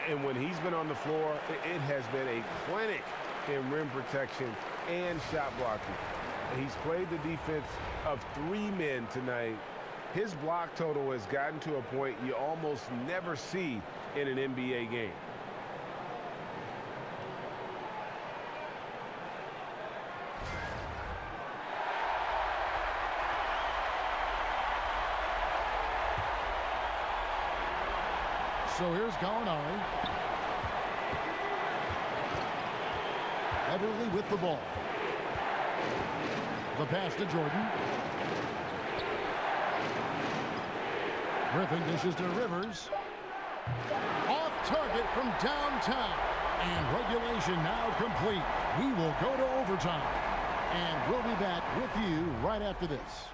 And when he's been on the floor, it has been a clinic in rim protection and shot blocking. He's played the defense of 3 men tonight, His block total has gotten to a point you almost never see in an NBA game. So here's Gallinari. Everly with the ball. The pass to Jordan. Griffin dishes to Rivers. Off target from downtown. And regulation now complete. We will go to overtime. And we'll be back with you right after this.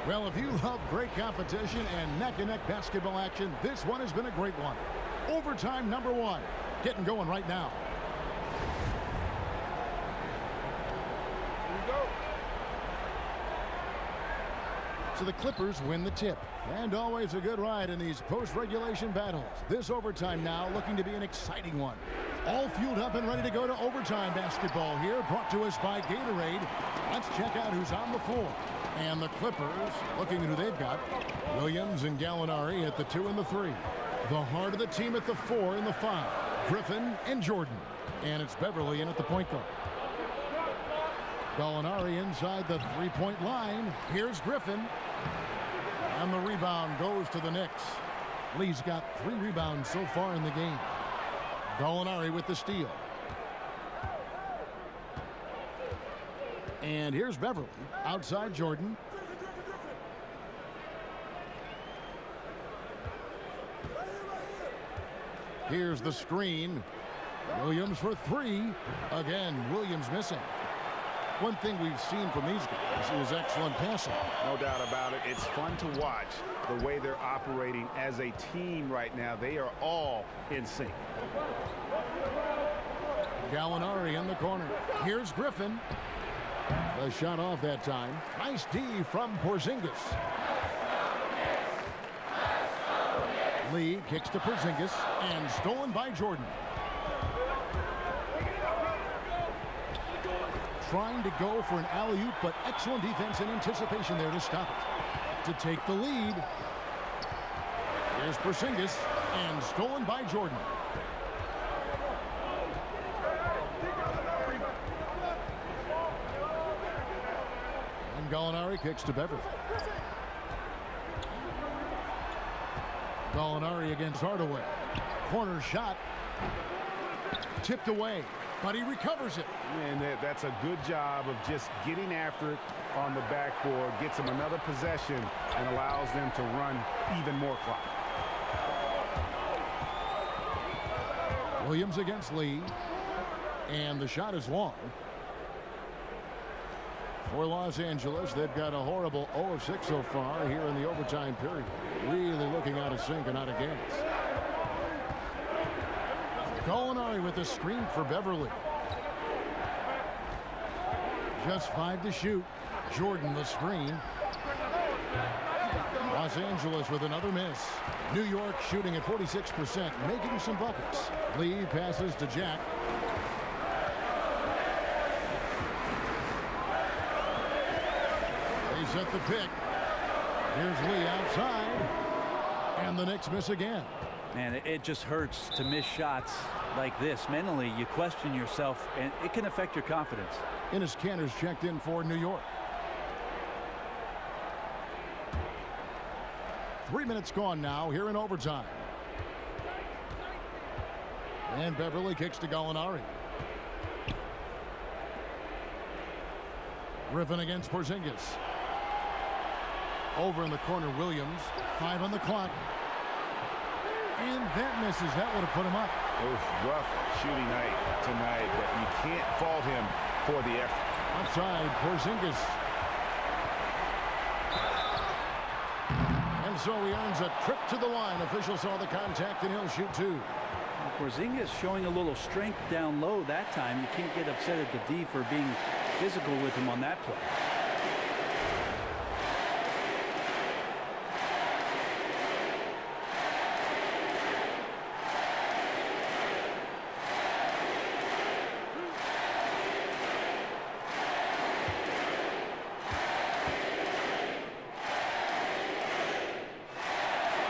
Well, if you love great competition and neck-and-neck basketball action, this one has been a great one. Overtime number 1. Getting going right now. Here we go. So the Clippers win the tip. And always a good ride in these post-regulation battles. This overtime now looking to be an exciting one. All fueled up and ready to go to overtime basketball here, brought to us by Gatorade. Let's check out who's on the floor. And the Clippers, looking at who they've got, Williams and Gallinari at the 2 and the 3. The heart of the team at the 4 and the 5. Griffin and Jordan. And it's Beverly in at the point guard. Gallinari inside the three-point line. Here's Griffin. And the rebound goes to the Knicks. Lee's got 3 rebounds so far in the game. Gallinari with the steal. And here's Beverly outside Jordan. Here's the screen. Williams for 3. Again, Williams missing. One thing we've seen from these guys is excellent passing. No doubt about it. It's fun to watch the way they're operating as a team right now. They are all in sync. Gallinari in the corner. Here's Griffin. The shot off that time. Nice D from Porzingis. Lee kicks to Porzingis and stolen by Jordan. Trying to go for an alley-oop, but excellent defense and anticipation there to stop it. To take the lead. Here's Porzingis and stolen by Jordan. Gallinari kicks to Beverly. Gallinari against Hardaway. Corner shot. Tipped away, but he recovers it. And that's a good job of just getting after it on the backboard. Gets them another possession and allows them to run even more clock. Williams against Lee. And the shot is long. For Los Angeles, they've got a horrible 0 of 6 so far here in the overtime period. Really looking out of sync and out of gas. Gallinari with the screen for Beverly. Just 5 to shoot. Jordan the screen. Los Angeles with another miss. New York shooting at 46%, making some buckets. Lee passes to Jack. At the pick. Here's Lee outside. And the Knicks miss again. Man, it just hurts to miss shots like this. Mentally, you question yourself, and it can affect your confidence. Enes Kanter's checked in for New York. 3 minutes gone now here in overtime. And Beverly kicks to Gallinari. Griffin against Porzingis. Over in the corner, Williams. 5 on the clock. And that misses. That would have put him up. Rough shooting night tonight, but you can't fault him for the effort. Outside, Porzingis. And so he earns a trip to the line. Officials saw the contact, and he'll shoot 2. Porzingis showing a little strength down low that time. You can't get upset at the D for being physical with him on that play.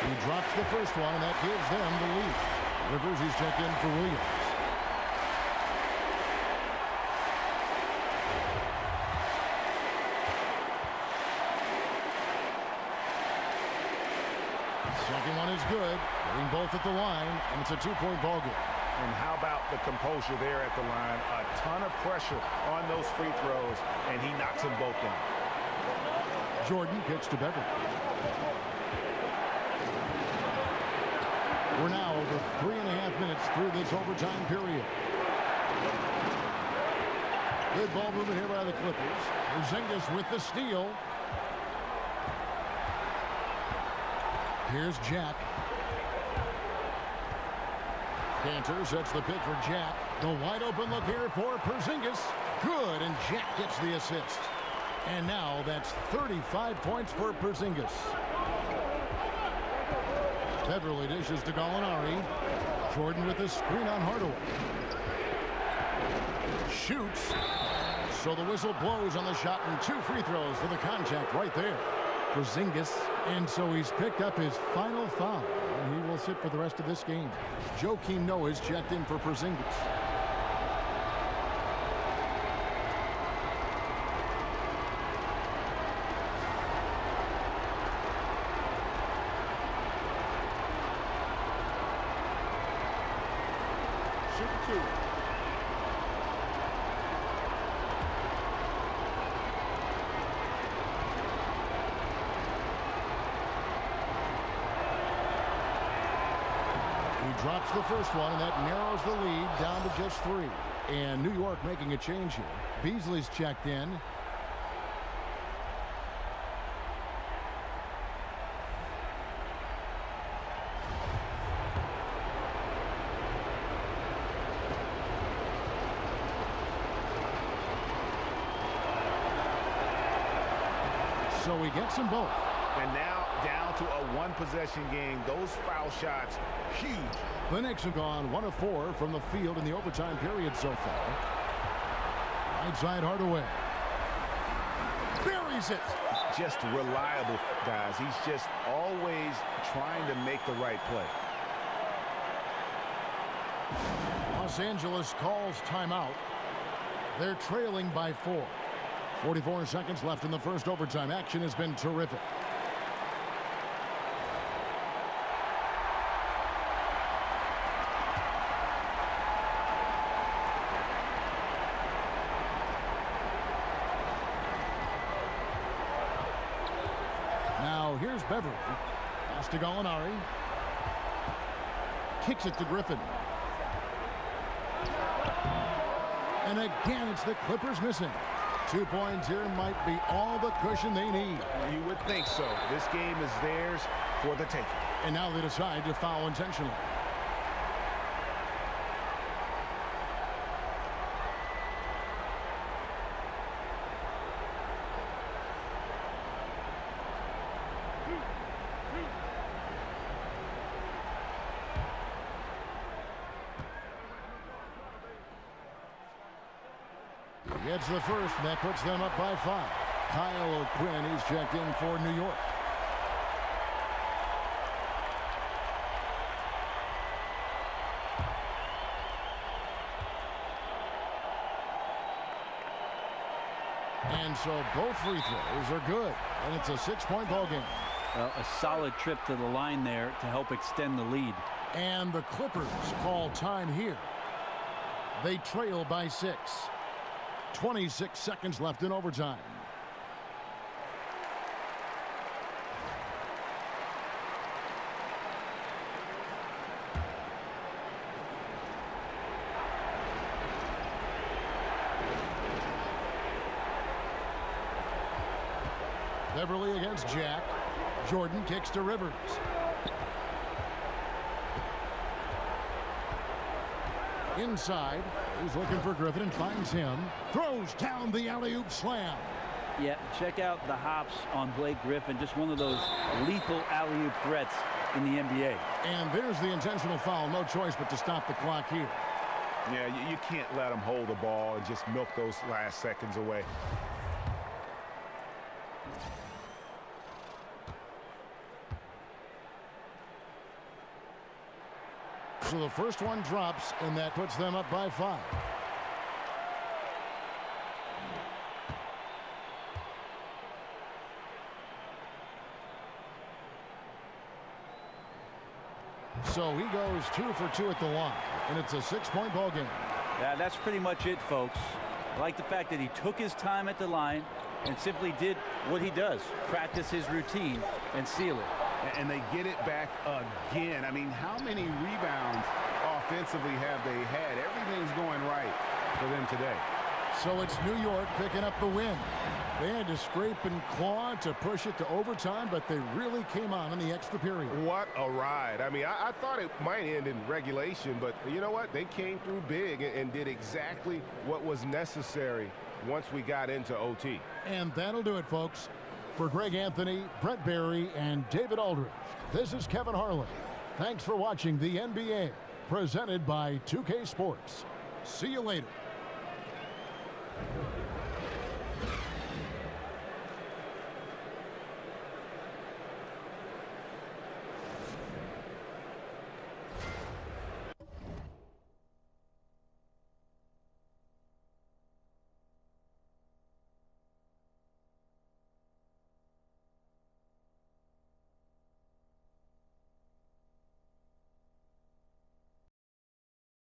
He drops the first one, and that gives them the lead. Rivers, he's checked in for Williams. Second one is good. Getting both at the line, and it's a two-point ball game. And how about the composure there at the line? A ton of pressure on those free throws, and he knocks them both down. Jordan kicks to Beverly. We're now over 3.5 minutes through this overtime period. Good ball movement here by the Clippers. Porzingis with the steal. Here's Jack. Cantor sets the pick for Jack. The wide open look here for Porzingis. Good, and Jack gets the assist. And now that's 35 points for Porzingis. Beverly dishes to Gallinari. Jordan with a screen on Hardaway. Shoots. So the whistle blows on the shot, and 2 free throws for the contact right there. Porzingis, and so he's picked up his final foul, and he will sit for the rest of this game. Joakim Noah's checked in for Porzingis. Drops the first one, and that narrows the lead down to just 3. And New York making a change here. Beasley's checked in. So he gets them both. And now down to a one-possession game. Those foul shots, huge. The Knicks have gone 1 of 4 from the field in the overtime period so far. Right side Hardaway. Buries it. Just reliable, guys. He's just always trying to make the right play. Los Angeles calls timeout. They're trailing by 4. 44 seconds left in the first overtime. Action has been terrific. Now here's Beverly. Pass to Gallinari. Kicks it to Griffin. And again, it's the Clippers missing. 2 points here might be all the cushion they need. You would think so. This game is theirs for the taking. And now they decide to foul intentionally. Gets the first, and that puts them up by 5. Kyle O'Quinn, he's checked in for New York. And so both free throws are good, and it's a 6-point ball game. A solid trip to the line there to help extend the lead. And the Clippers call time here. They trail by 6. 26 seconds left in overtime. Beverly against Jack. Jordan kicks to Rivers. Inside, he's looking for Griffin and finds him. Throws down the alley-oop slam. Yeah, check out the hops on Blake Griffin. Just one of those lethal alley-oop threats in the NBA. And there's the intentional foul. No choice but to stop the clock here. Yeah, you can't let him hold the ball and just milk those last seconds away. So the first one drops, and that puts them up by 5. So he goes 2 for 2 at the line, and it's a 6-point ball game. Yeah, that's pretty much it, folks. I like the fact that he took his time at the line and simply did what he does, practice his routine and seal it. And they get it back again. I mean, how many rebounds offensively have they had? Everything's going right for them today. So it's New York picking up the win. They had to scrape and claw to push it to overtime, but they really came on in the extra period. What a ride. I mean, I thought it might end in regulation, but you know what? They came through big and did exactly what was necessary once we got into OT. And that'll do it, folks. For Greg Anthony, Brett Barry, and David Aldridge, this is Kevin Harlan. Thanks for watching the NBA, presented by 2K Sports. See you later.